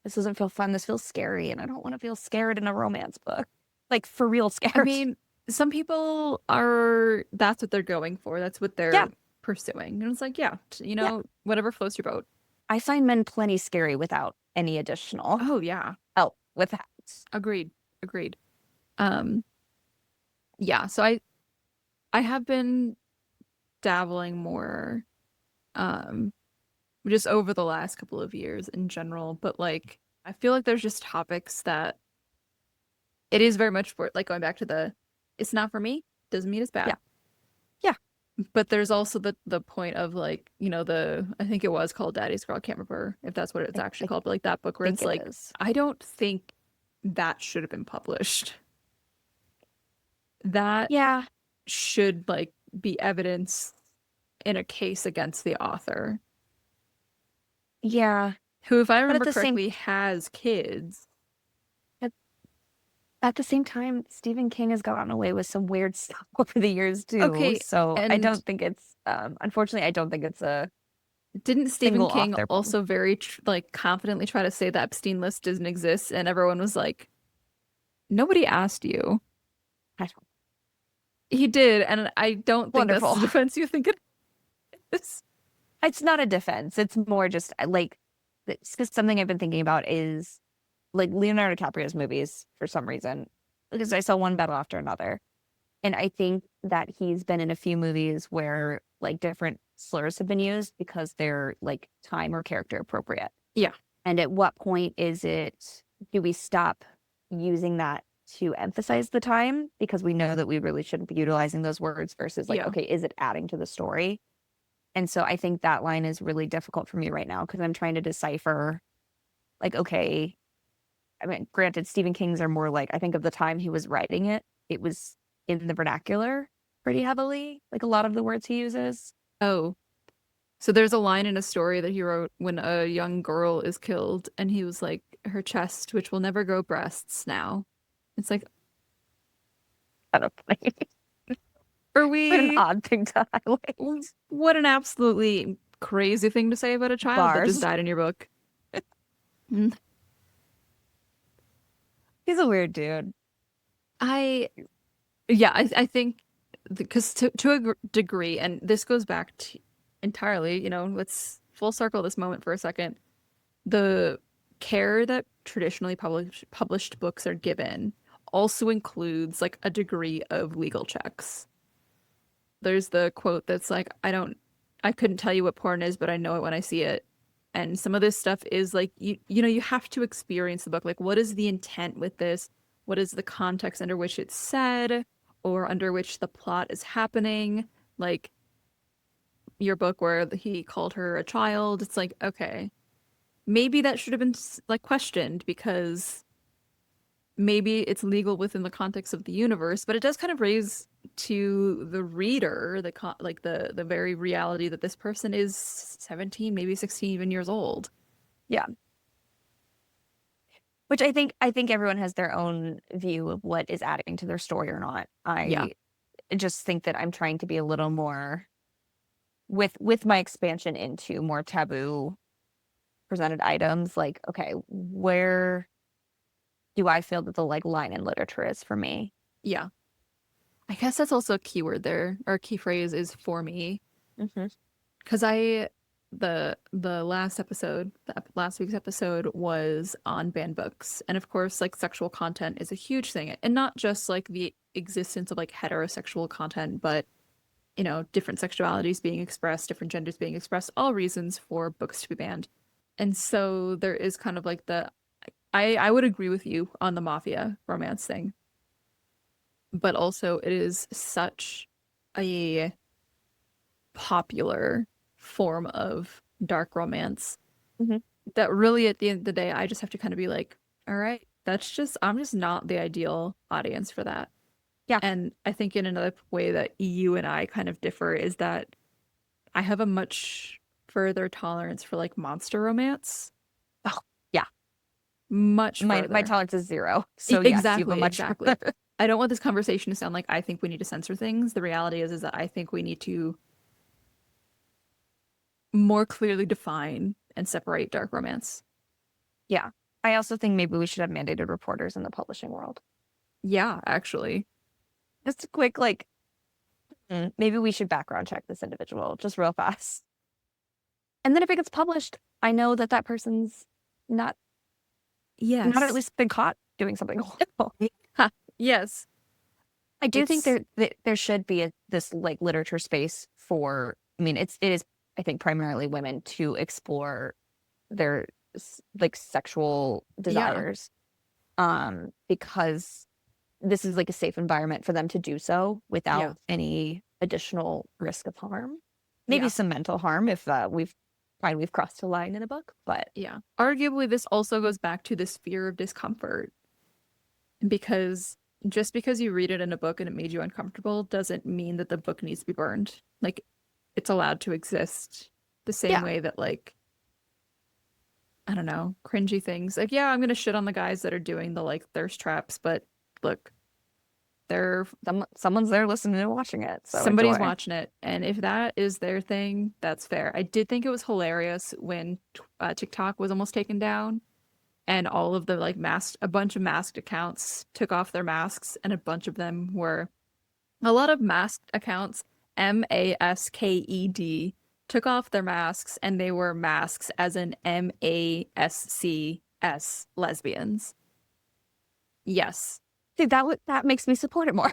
this doesn't feel fun. This feels scary. And I don't want to feel scared in a romance book. Like for real I scared. mean, some people are, that's what they're going for. That's what Yeah. they're pursuing. And it's like, yeah, Yeah. whatever floats your boat. I find men plenty scary without any additional Oh, yeah. help with that. Agreed. Agreed. Um, yeah, so I have been dabbling more um just over the last couple of years in general, but like I feel like there's just topics that it is very much for like going back to the it's not for me, doesn't mean it's Yeah. bad. Yeah. But there's also the point of like, the I think it was called Daddy's Girl, I can't remember if that's what it's actually I called, but like that book where think it's it like is. I don't think that should have been published. That Yeah. should like be evidence in a case against the author, Yeah. who, if I But at remember the same correctly, has kids. at, at the same time, Stephen King has gotten away with some weird stuff over the years too. Okay, So I and don't think it's unfortunately I don't think it's a didn't Stephen single King author problem. also very like confidently try to say the Epstein list doesn't exist, and everyone was like, "Nobody asked you." I don't, He did, and I don't think that's wonderful. the defense you think it is. It's not a defense. It's more just like it's because something I've been thinking about is like Leonardo DiCaprio's movies for some reason. Because I saw one battle after another. And I think that he's been in a few movies where like different slurs have been used because they're like time or character appropriate. Yeah. And at what point do we stop using that to emphasize the time because we know that we really shouldn't be utilizing those words versus like, Yeah. okay, is it adding to the story? And so I think that line is really difficult for me right now because I'm trying to decipher, like, okay, I mean, granted, Stephen King's are more like, I think of the time he was writing it, it was in the vernacular pretty heavily, like a lot of the words he uses. Oh, so there's a line in a story that he wrote when a young girl is killed, and he was like, her chest, which will never grow breasts now. It's like, Kind of funny. are What an we, odd thing to highlight. what an absolutely crazy thing to say about a child that just Bars. died in your book. Mm. He's a weird dude. I, yeah, I think because to a degree, and this goes back to entirely, let's full circle this moment for a second. The care that traditionally published books are given also includes like a degree of legal checks. There's the quote that's like, I couldn't tell you what porn is, but I know it when I see it. And some of this stuff is like you have to experience the book. Like, what is the intent with this? What is the context under which it's said or under which the plot is happening? Like your book where he called her a child, it's like, okay, maybe that should have been like questioned because maybe it's legal within the context of the universe, but it does kind of raise to the reader like the very reality that this person is 17, maybe 16 even years old. Yeah. Which I think everyone has their own view of what is adding to their story or not. Yeah. I just think that I'm trying to be a little more with my expansion into more taboo presented items, like, okay, where do I feel that the like line in literature is for me? Yeah. I guess that's also a keyword there, or a key phrase is for me. Mm-hmm. Because the last episode, last week's episode was on banned books. And of course, like sexual content is a huge thing. And not just like the existence of like heterosexual content, but different sexualities being expressed, different genders being expressed, all reasons for books to be banned. And so there is kind of like I would agree with you on the mafia romance thing, but also it is such a popular form of dark romance Mm-hmm. that really at the end of the day, I just have to kind of be like, all right, I'm just not the ideal audience for that. Yeah. And I think in another way that you and I kind of differ is that I have a much further tolerance for like monster romance. Oh, yeah. Much My further. tolerance is zero. So yes, you have a much Exactly. I don't want this conversation to sound like I think we need to censor things. The reality is that I think we need to more clearly define and separate dark romance. Yeah. I also think maybe we should have mandated reporters in the publishing world. Yeah, actually. Just a quick, like, maybe we should background check this individual just real fast. And then if it gets published, I know that that person's not Yes. at least been caught doing something horrible. Yes. I do think It's there should be this like literature space for, I mean, it is, I think, primarily women to explore their like sexual yeah. desires, because this is like a safe environment for them to do so Yeah. without any additional risk of harm. Maybe Yeah. some mental harm if we've crossed a line in a book, but Yeah. Arguably, this also goes back to this fear of discomfort because just because you read it in a book and it made you uncomfortable doesn't mean that the book needs to be burned. Like, it's allowed to exist the same yeah, way that, like, I don't know, cringy things. Like, yeah, I'm gonna shit on the guys that are doing the like thirst traps, but look, they're someone's there listening and watching it, so somebody's enjoy. watching it, and if that is their thing, that's fair. I did think it was hilarious when TikTok was almost taken down, and all of the like a bunch of masked accounts took off their masks, and a bunch of them were a lot of masked accounts, masked, took off their masks, and they were masks as in mascs, lesbians. Yes. See, that makes me support it more.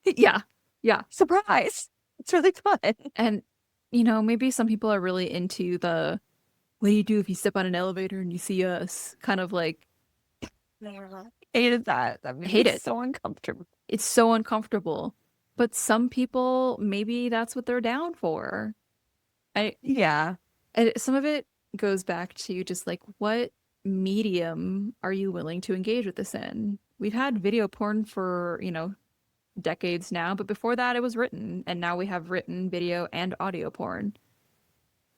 Yeah. Yeah. Surprise! It's really fun. And maybe some people are really into the what do you do if you step on an elevator and you see us? Kind of like, Hated that. That made me hate it. so uncomfortable. It's so uncomfortable. But some people, maybe that's what they're down for. I Yeah. And some of it goes back to just like what medium are you willing to engage with this in? We've had video porn for, decades now, but before that it was written, and now we have written video and audio porn.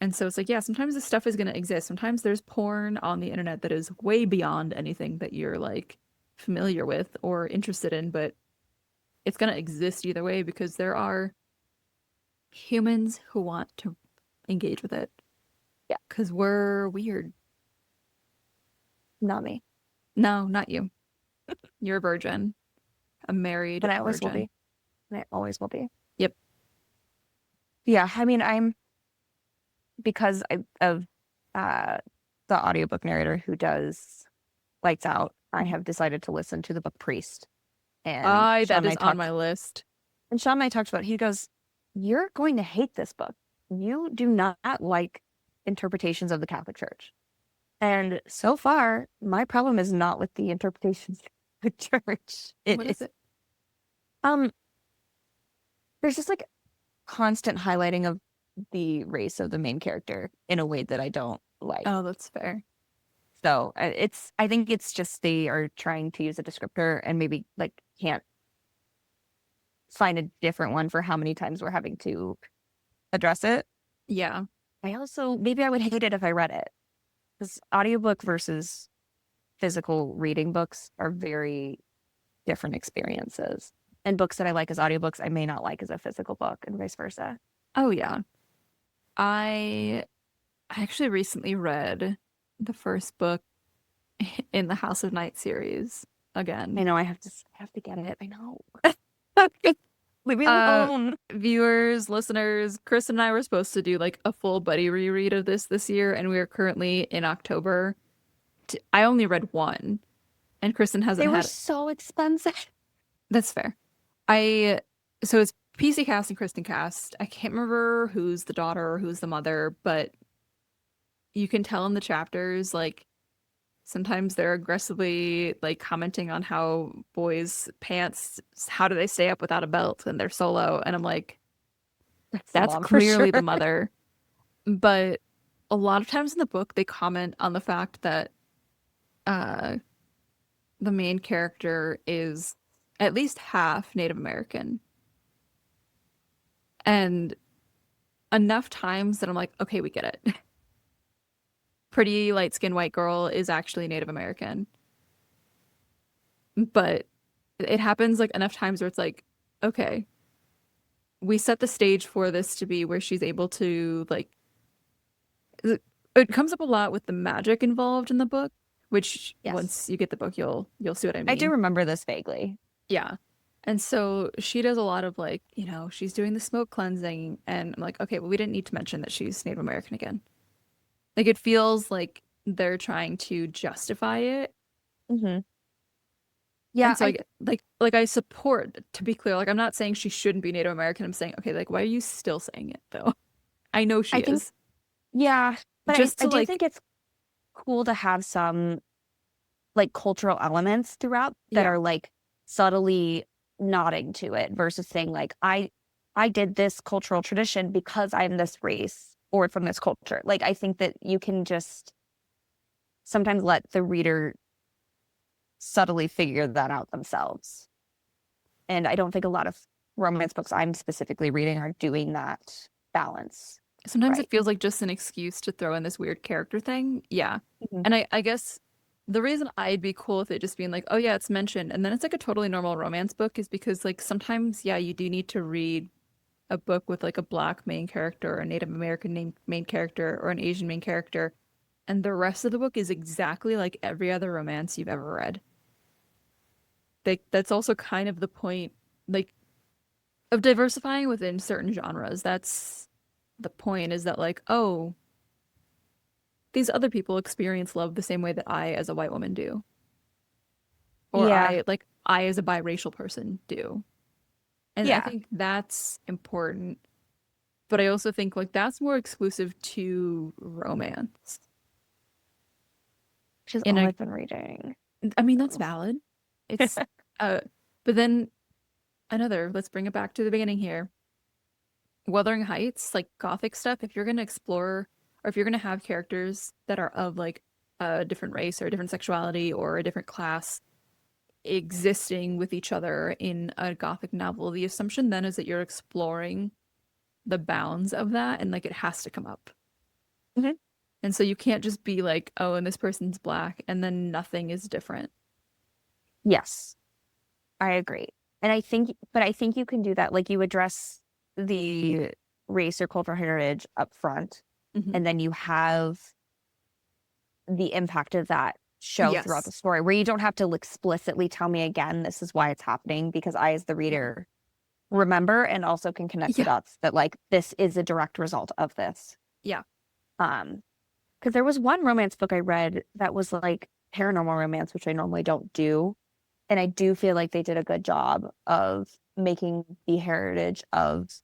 And so it's like, yeah, sometimes this stuff is going to exist. Sometimes there's porn on the internet that is way beyond anything that you're like familiar with or interested in, but it's going to exist either way because there are humans who want to engage with it. Yeah. Because we're weird. Not me. No, not you. You're a virgin, a married And I always will virgin. be. And I always will be. Yep. Yeah. I mean, because of the audiobook narrator who does Lights Out, I have decided to listen to the book Priest. And That is on my list. And Sean and I talked about, he goes, you're going to hate this book. You do not like interpretations of the Catholic Church. And so far, my problem is not with the interpretations of the church. What is it? There's just like constant highlighting of the race of the main character in a way that I don't like. Oh, that's fair. So I think it's just they are trying to use a descriptor and maybe like can't find a different one for how many times we're having to address it. Yeah. Maybe I would hate it if I read it. Because audiobook versus physical reading books are very different experiences. And books that I like as audiobooks, I may not like as a physical book and vice versa. Oh, yeah. I actually recently read the first book in the House of Night series again. I know I have to get it. I know. Leave me alone. Viewers, listeners, Chris and I were supposed to do like a full buddy reread of this year, and we are currently in October. I only read one, and Kristen hasn't They were had. so expensive. That's fair. So it's PC Cast and Kristen Cast. I can't remember who's the daughter or who's the mother, but you can tell in the chapters, like sometimes they're aggressively like commenting on how boys' pants, how do they stay up without a belt and they're solo, and I'm like, that's Mom, for clearly sure. the mother. But a lot of times in the book they comment on the fact that uh the main character is at least half Native American. And enough times that I'm like, okay, we get it. Pretty light-skinned white girl is actually Native American. But it happens like enough times where it's like, okay, we set the stage for this to be where she's able to like it comes up a lot with the magic involved in the book, which Yes. once you get the book you'll see what I mean. I do remember this vaguely. Yeah. And so she does a lot of like, she's doing the smoke cleansing, and I'm like, okay, well, we didn't need to mention that she's Native American again. Like it feels like they're trying to justify it. Mm-hmm. Yeah. And so I support, to be clear, like I'm not saying she shouldn't be Native American. I'm saying, okay, like why are you still saying it though? I know she is. Yeah. But Just I to do think it's cool to have some like cultural elements throughout that are like subtly nodding to it versus saying like I did this cultural tradition because I'm this race or from this culture. Like I think that you can just sometimes let the reader subtly figure that out themselves. And I don't think a lot of romance books I'm specifically reading are doing that balance. Sometimes right. it feels like just an excuse to throw in this weird character thing. Yeah. Mm-hmm. And I guess the reason I'd be cool with it just being like, oh yeah, it's mentioned, and then it's like a totally normal romance book is because like sometimes, yeah, you do need to read a book with like a black main character or a Native American main character or an Asian main character, and the rest of the book is exactly like every other romance you've ever read. That's also kind of the point, like, of diversifying within certain genres. That's the point, is that like, oh, these other people experience love the same way that I as a white woman do. Or Yeah. I as a biracial person do. And I think that's important. But I also think like that's more exclusive to romance. which is in all a I've been reading. I mean, that's valid. It's but then let's bring it back to the beginning here. Wuthering Heights, like gothic stuff, if you're gonna explore or if you're gonna have characters that are of like a different race or a different sexuality or a different class existing with each other in a gothic novel, the assumption then is that you're exploring the bounds of that and like it has to come up. Mhm. And so you can't just be like, oh, and this person's black and then nothing is different. Yes, I agree. And I think you can do that. Like you address the race or cultural heritage up front, Mhm. and then you have the impact of that show throughout the Yes. story where you don't have to explicitly tell me again, this is why it's happening, because I, as the reader, remember and also can connect the Yeah. dots that like this is a direct result of this. Yeah. Um, because there was one romance book I read that was like paranormal romance, which I normally don't do. And I do feel like they did a good job of making the heritage of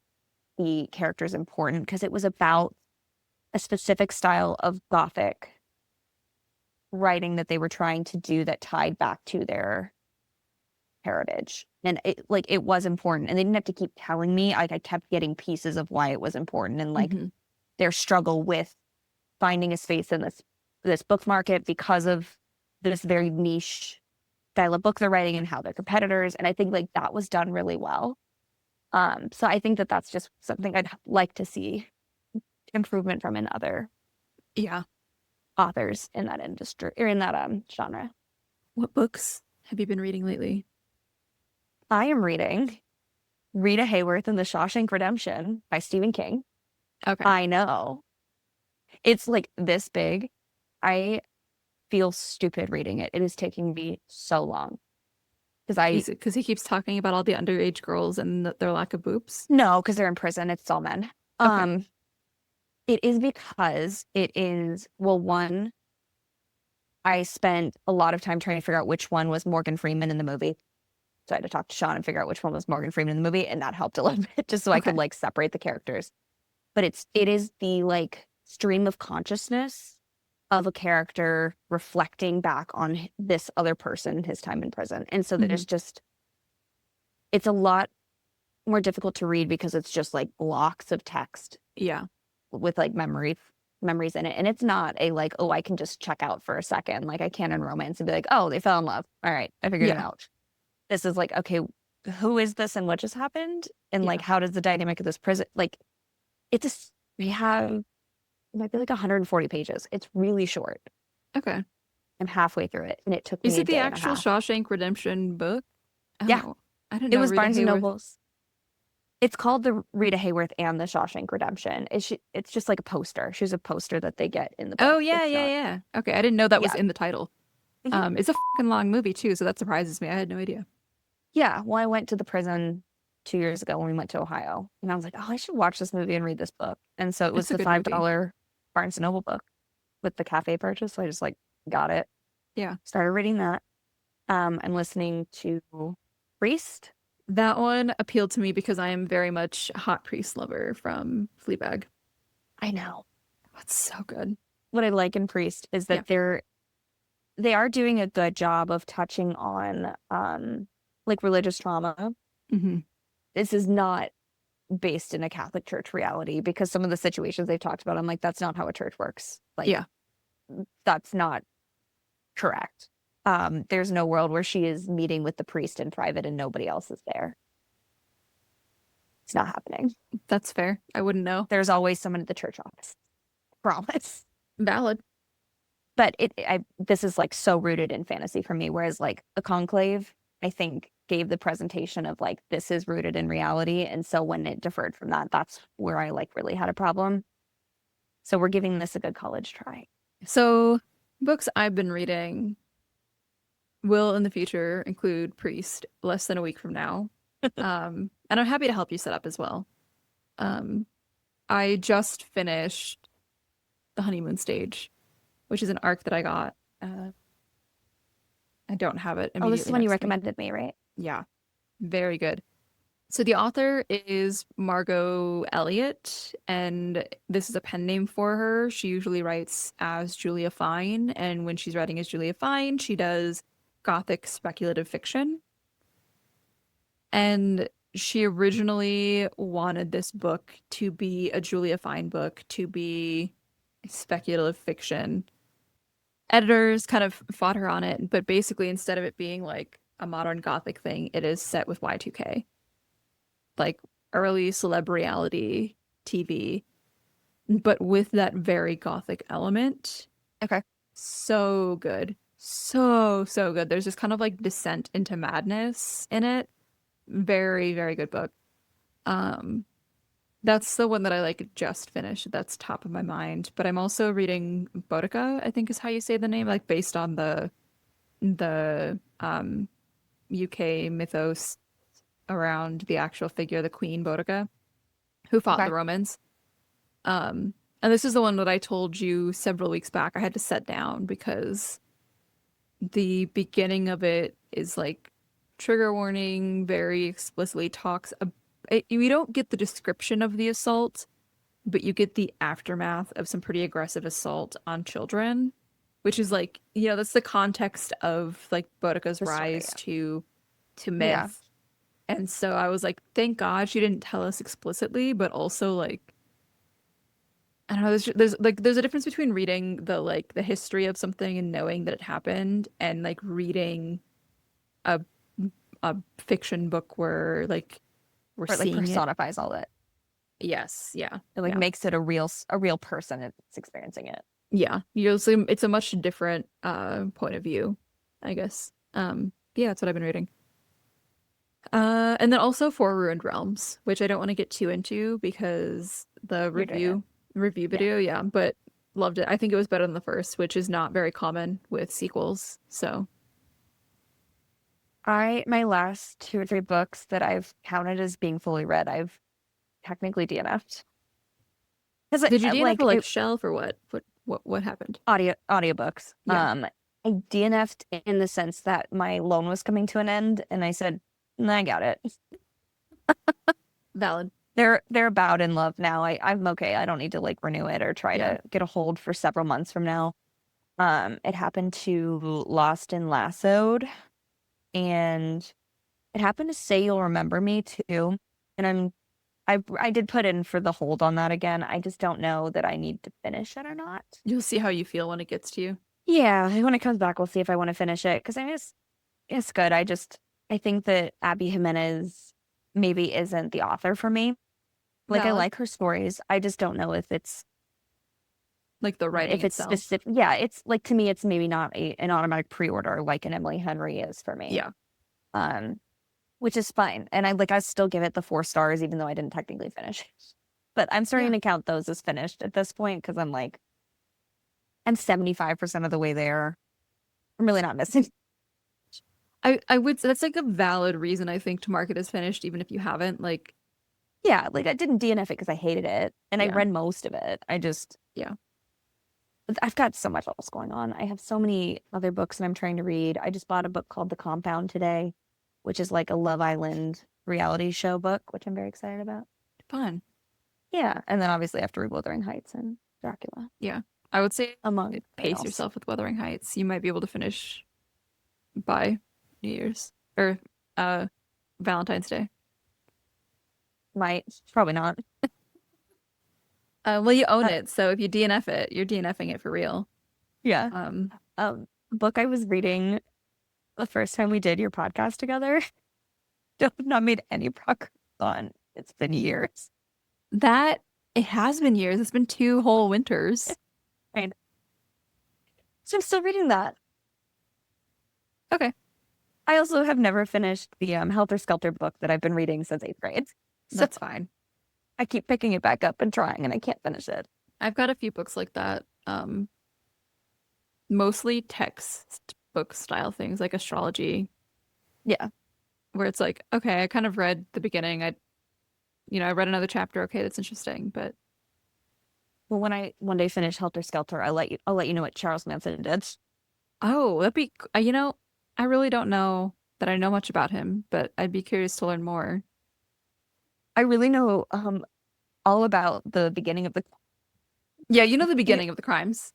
the characters important because it was about a specific style of gothic writing that they were trying to do that tied back to their heritage. And it was important. And they didn't have to keep telling me. Like I kept getting pieces of why it was important and like Mhm. their struggle with finding a space in this book market because of this very niche style of book they're writing and how they're competitors. And I think like that was done really well. So I think that that's just something I'd like to see improvement from in other Yeah. authors in that industry or in that genre. What books have you been reading lately? I am reading Rita Hayworth and the Shawshank Redemption by Stephen King. Okay. I know. It's like this big. I feel stupid reading it. It is taking me so long. Because Is it because he keeps talking about all the underage girls and their lack of boobs? no, because they're in prison. It's all men. Okay. Um, it is because it is, well, one, I spent a lot of time trying to figure out which one was Morgan Freeman in the movie. So I had to talk to Sean and figure out which one was Morgan Freeman in the movie, and that helped a little bit just so I could Okay. like separate the characters. But it is the like stream of consciousness of a character reflecting back on this other person, his time in prison. And so Hmm. there's just it's a lot more difficult to read because it's just like blocks of text Yeah. with like memories in it. And it's not a like, oh, I can just check out for a second. Like I can in romance and be like, oh, they fell in love. All right, I figured it Yeah. out. This is like, okay, who is this and what just happened? And like, Yeah. how does the dynamic of this prison like it's a we have it might be like 140 pages. It's really short. Okay. I'm halfway through it and it took Is me a it the day and a actual half. Shawshank Redemption book? Yeah, Oh, I didn't it know was Rita Barnes and Hayworth. Noble's. It's called the Rita Hayworth and the Shawshank Redemption. It's just like a poster. She's a poster that they get in the Oh book. yeah, It's yeah, not. yeah. Okay, I didn't know that was Yeah. in the title. Mhm. It's a fucking long movie too, so that surprises me. I had no idea. Yeah. Well, I went to the prison 2 years ago when we went to Ohio, and I was like, oh, I should watch this movie and read this book. And so it was It's a the good movie. $5 Barnes and Noble book with the cafe purchase. So I just like got it, Yeah. started reading that. I'm listening to Priest. That one appealed to me because I am very much a hot priest lover from Fleabag. I know. That's so good. What I like in Priest is Yeah. that they are doing a good job of touching on like religious trauma. Hmm. This is not based in a Catholic church reality because some of the situations they've talked about, I'm like, that's not how a church works. Like, Yeah. that's not correct. There's no world where she is meeting with the priest in private and nobody else is there. It's not happening. That's fair. I wouldn't know. There's always someone at the church office. Promise. Valid. But this is like so rooted in fantasy for me. Whereas like a conclave, I think gave the presentation of like this is rooted in reality. And so when it deferred from that, that's where I like really had a problem. So we're giving this a good college try. So, books I've been reading will in the future include Priest less than a week from now. And I'm happy to help you set up as well. Um, I just finished the honeymoon stage, which is an arc that I got. I don't have it Oh, this is immediately one you next to me. recommended me, right? Yeah, very good. So the author is Margot Elliott, and this is a pen name for her. She usually writes as Julia Fine, and when she's writing as Julia Fine, she does gothic speculative fiction. And she originally wanted this book to be a Julia Fine book, to be speculative fiction. Editors kind of fought her on it, but basically instead of it being like a modern gothic thing, it is set with Y2K, like early celeb reality TV, but with that very gothic element. Okay. So good. So, so good. There's this kind of like descent into madness in it. Very, very good book. Um, that's the one that I like just finished. That's top of my mind. But I'm also reading Boudica, I think is how you say the name, like based on the UK mythos around the actual figure, the Queen Boudica, who fought Okay. the Romans. And this is the one that I told you several weeks back I had to set down because the beginning of it is like trigger warning, very explicitly talks. We don't get the description of the assault, but you get the aftermath of some pretty aggressive assault on children, which is like, that's the context of like Boudica's The story. rise to Yeah. myth. And so I was like, thank God she didn't tell us explicitly, but also like I don't know, there's a difference between reading the history of something and knowing that it happened and like reading a a fiction book where like we're Or it like seeing it. personifies all that. Yes, yeah. It like Yeah. makes it a real person that's experiencing it. Yeah. You'll see it's a much different point of view, I guess. Yeah, that's what I've been reading. And then also For Ruined Realms, which I don't want to get too into because the You're doing it. review Yeah. video, yeah, but loved it. I think it was better than the first, which is not very common with sequels. So, My last 2 or 3 books that I've counted as being fully read, I've technically DNF'd. Because did you DNF like for like shelf or what? What happened? audiobooks. Yeah, I DNF'd in the sense that my loan was coming to an end and I said, nah, I got it. valid. They're about in love now. I'm okay. I don't need to like renew it or try Yeah. to get a hold for several months from now. It happened to Lost and Lassoed, and it happened to Say You'll Remember Me too. And I did put in for the hold on that again. I just don't know that I need to finish it or not. You'll see how you feel when it gets to you. Yeah, when it comes back, we'll see if I want to finish it because I mean it's good. I think that Abby Jimenez maybe isn't the author for me. Like I Valid. like her stories. I just don't know Like the writing if it's itself. specific. Yeah, it's like to me, it's maybe not an automatic pre-order like an Emily Henry is for me. Yeah. Um, which is fine. And I still give it the 4 stars, even though I didn't technically finish it. But I'm starting Yeah. to count those as finished at this point because I'm 75% of the way there. I'm really not missing. I would say that's like a valid reason I think to mark it as finished, even if you haven't. Like, Yeah, like I didn't DNF it because I hated it, and I yeah. read most of it. Yeah. I've got so much else going on. I have so many other books that I'm trying to read. I just bought a book called The Compound today, which is like a Love Island reality show book, which I'm very excited about. Fun. Yeah, and then obviously I have to read Wuthering Heights and Dracula, Yeah. I would say among pace else. yourself with Wuthering Heights. You might be able to finish by New Year's or Valentine's Day. Might probably not. Well, you own Uh, it, so if you DNF it, you're DNFing it for real. yeah. Um, Book I was reading the first time we did your podcast together. Still have not made any progress on. It's been years. that it has been years. It's been 2 whole winters. Right. So I'm still reading that. Okay, I also have never finished the Helter Skelter book that I've been reading since 8th grade. So that's fine. I keep picking it back up and trying, and I can't finish it. I've got a few books like that. Mostly text book style things like astrology, Yeah. where it's like, okay, I kind of read the beginning. I read another chapter. Okay, that's interesting, but Well, when I one day finish Helter Skelter, I'll let you know what Charles Manson did. oh, I really don't know that I know much about him, but I'd be curious to learn more. I really know all about the beginning of the Yeah, you know the yeah, beginning of the crimes.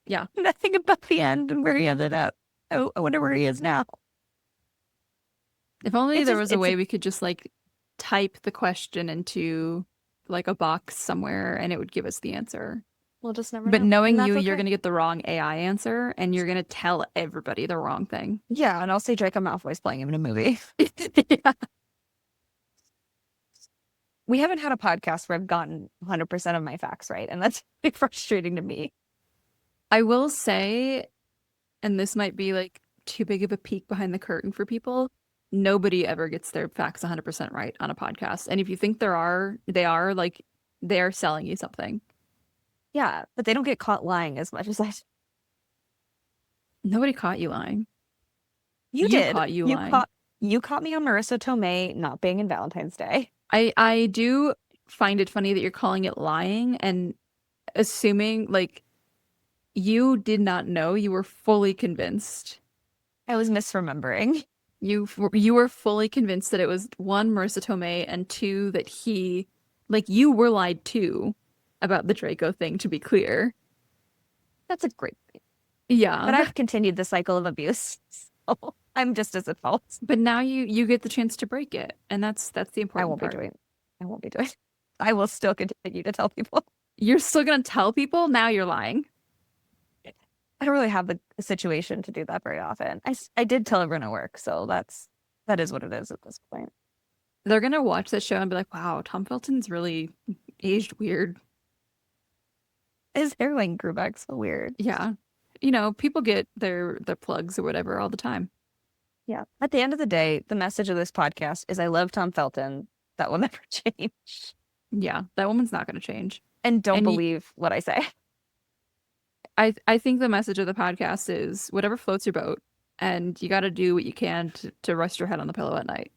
Yeah. nothing about the end and where he ended up. Oh, I wonder where he is now. If only It's there just was a it's way we could just like type the question into like a box somewhere and it would give us the answer. we'll just never But know. And knowing you, that's you're okay. going to get the wrong AI answer and you're going to tell everybody the wrong thing. Yeah, and I'll say Draco Malfoy's playing him in a movie. Yeah. We haven't had a podcast where I've gotten 100% of my facts right, and that's really frustrating to me. I will say, and this might be like too big of a peek behind the curtain for people, nobody ever gets their facts 100% right on a podcast. And if you think they are like, they're selling you something. Yeah, but they don't get caught lying as much as I. Nobody caught you lying. You You did. caught you lying. You caught me on Marissa Tomei not being in Valentine's Day. I do find it funny that you're calling it lying and assuming like you did not know, you were fully convinced. I was misremembering. You were fully convinced that it was one, Marissa Tomei, and two, that he like you were lied to about the Draco thing, to be clear. That's a great point. But Yeah. I've continued the cycle of abuse, so I'm just as at fault. But now you get the chance to break it, and that's the I important won't be part. doing. I won't be doing. I will still continue to tell people. You're still gonna tell people now you're lying. I don't really have the situation to do that very often. I did tell everyone at work, so that is what it is at this point. They're gonna watch that show and be like, wow, Tom Felton's really aged weird. His hairline grew back so weird. Yeah. You know, people get their plugs or whatever all the time. Yeah. At the end of the day, the message of this podcast is I love Tom Felton. That will never change. Yeah, that woman's not gonna change. And don't And believe what I say. I think the message of the podcast is whatever floats your boat, and you got to do what you can to rest your head on the pillow at night.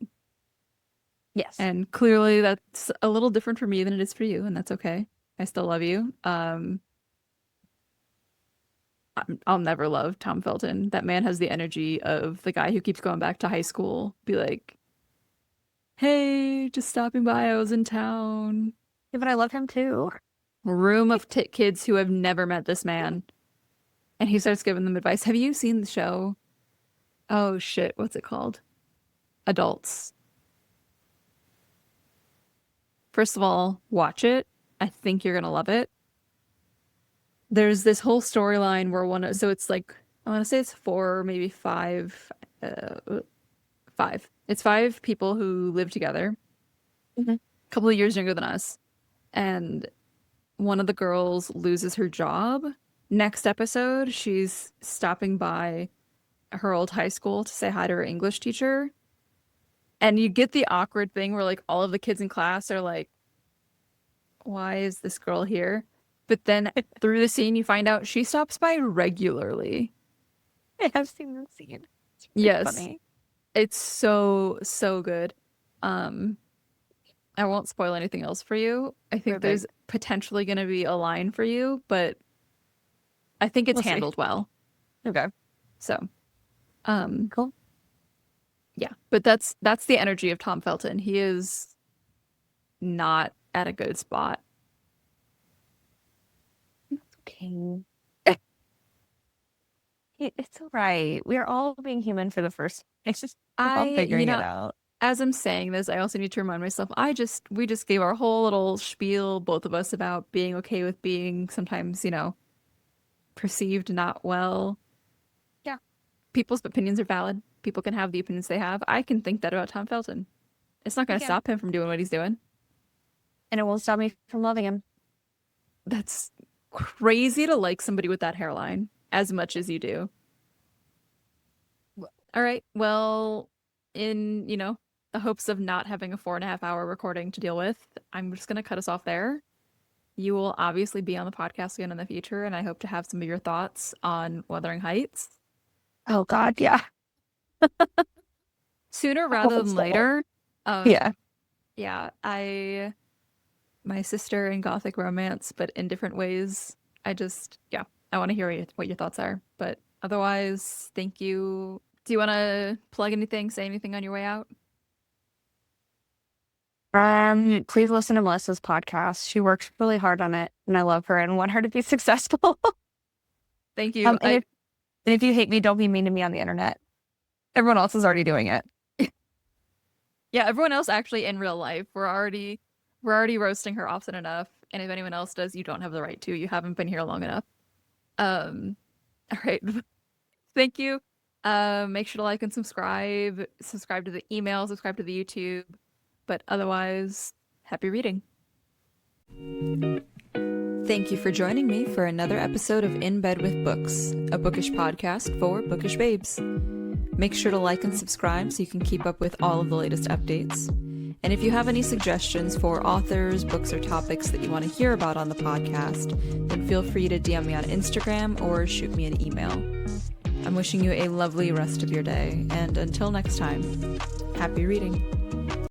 Yes. And clearly that's a little different for me than it is for you, and that's okay. I still love you. I'll never love Tom Felton. That man has the energy of the guy who keeps going back to high school, be like, "Hey, just stopping by. I was in town." Yeah, but I love him too. Room of kids who have never met this man, and he starts giving them advice. Have you seen the show? Oh shit, what's it called? Adults. First of all, watch it. I think you're gonna love it. There's this whole storyline where so it's like I want to say it's four, maybe five, five. It's five people who live together, Mhm. a couple of years younger than us, and one of the girls loses her job. Next episode, she's stopping by her old high school to say hi to her English teacher. And you get the awkward thing where like all of the kids in class are like, why is this girl here? But then through the scene, you find out she stops by regularly. I have seen the scene. It's really Yes, funny. it's so, so good. Um, I won't spoil anything else for you. I think there's Perfect. potentially going to be a line for you, but I think it's We'll see. handled well. Okay. So, um, Cool. yeah, but that's the energy of Tom Felton. He is not at a good spot. Okay. It's all right. We are all being human for the first. It's just we're all You figuring it know, out. as I'm saying this, I also need to remind myself, we just gave our whole little spiel, both of us, about being okay with being sometimes, perceived not well. Yeah. People's opinions are valid. People can have the opinions they have. I can think that about Tom Felton. It's not going to Again. stop him from doing what he's doing. And it won't stop me from loving him. That's crazy to like somebody with that hairline as much as you do. All right. Well, in, the hopes of not having a 4.5 hour recording to deal with, I'm just going to cut us off there. You will obviously be on the podcast again in the future, and I hope to have some of your thoughts on Wuthering Heights Oh God, yeah. sooner I rather hope than so. later. Yeah. Yeah, my sister in Gothic romance, but in different ways. Yeah, I want to hear what your thoughts are. But otherwise, thank you. Do you want to plug anything, say anything on your way out? Please listen to Melissa's podcast. She works really hard on it, and I love her and want her to be successful. Thank you. And if you hate me, don't be mean to me on the internet. Everyone else is already doing it. Yeah, everyone else actually in real life, we're already roasting her often enough. And if anyone else does, you don't have the right to. You haven't been here long enough. All right. Thank you. Make sure to like and subscribe. Subscribe to the email, subscribe to the YouTube. But otherwise, happy reading. Thank you for joining me for another episode of In Bed with Books, a bookish podcast for bookish babes. Make sure to like and subscribe so you can keep up with all of the latest updates. And if you have any suggestions for authors, books, or topics that you want to hear about on the podcast, then feel free to DM me on Instagram or shoot me an email. I'm wishing you a lovely rest of your day, and until next time, happy reading.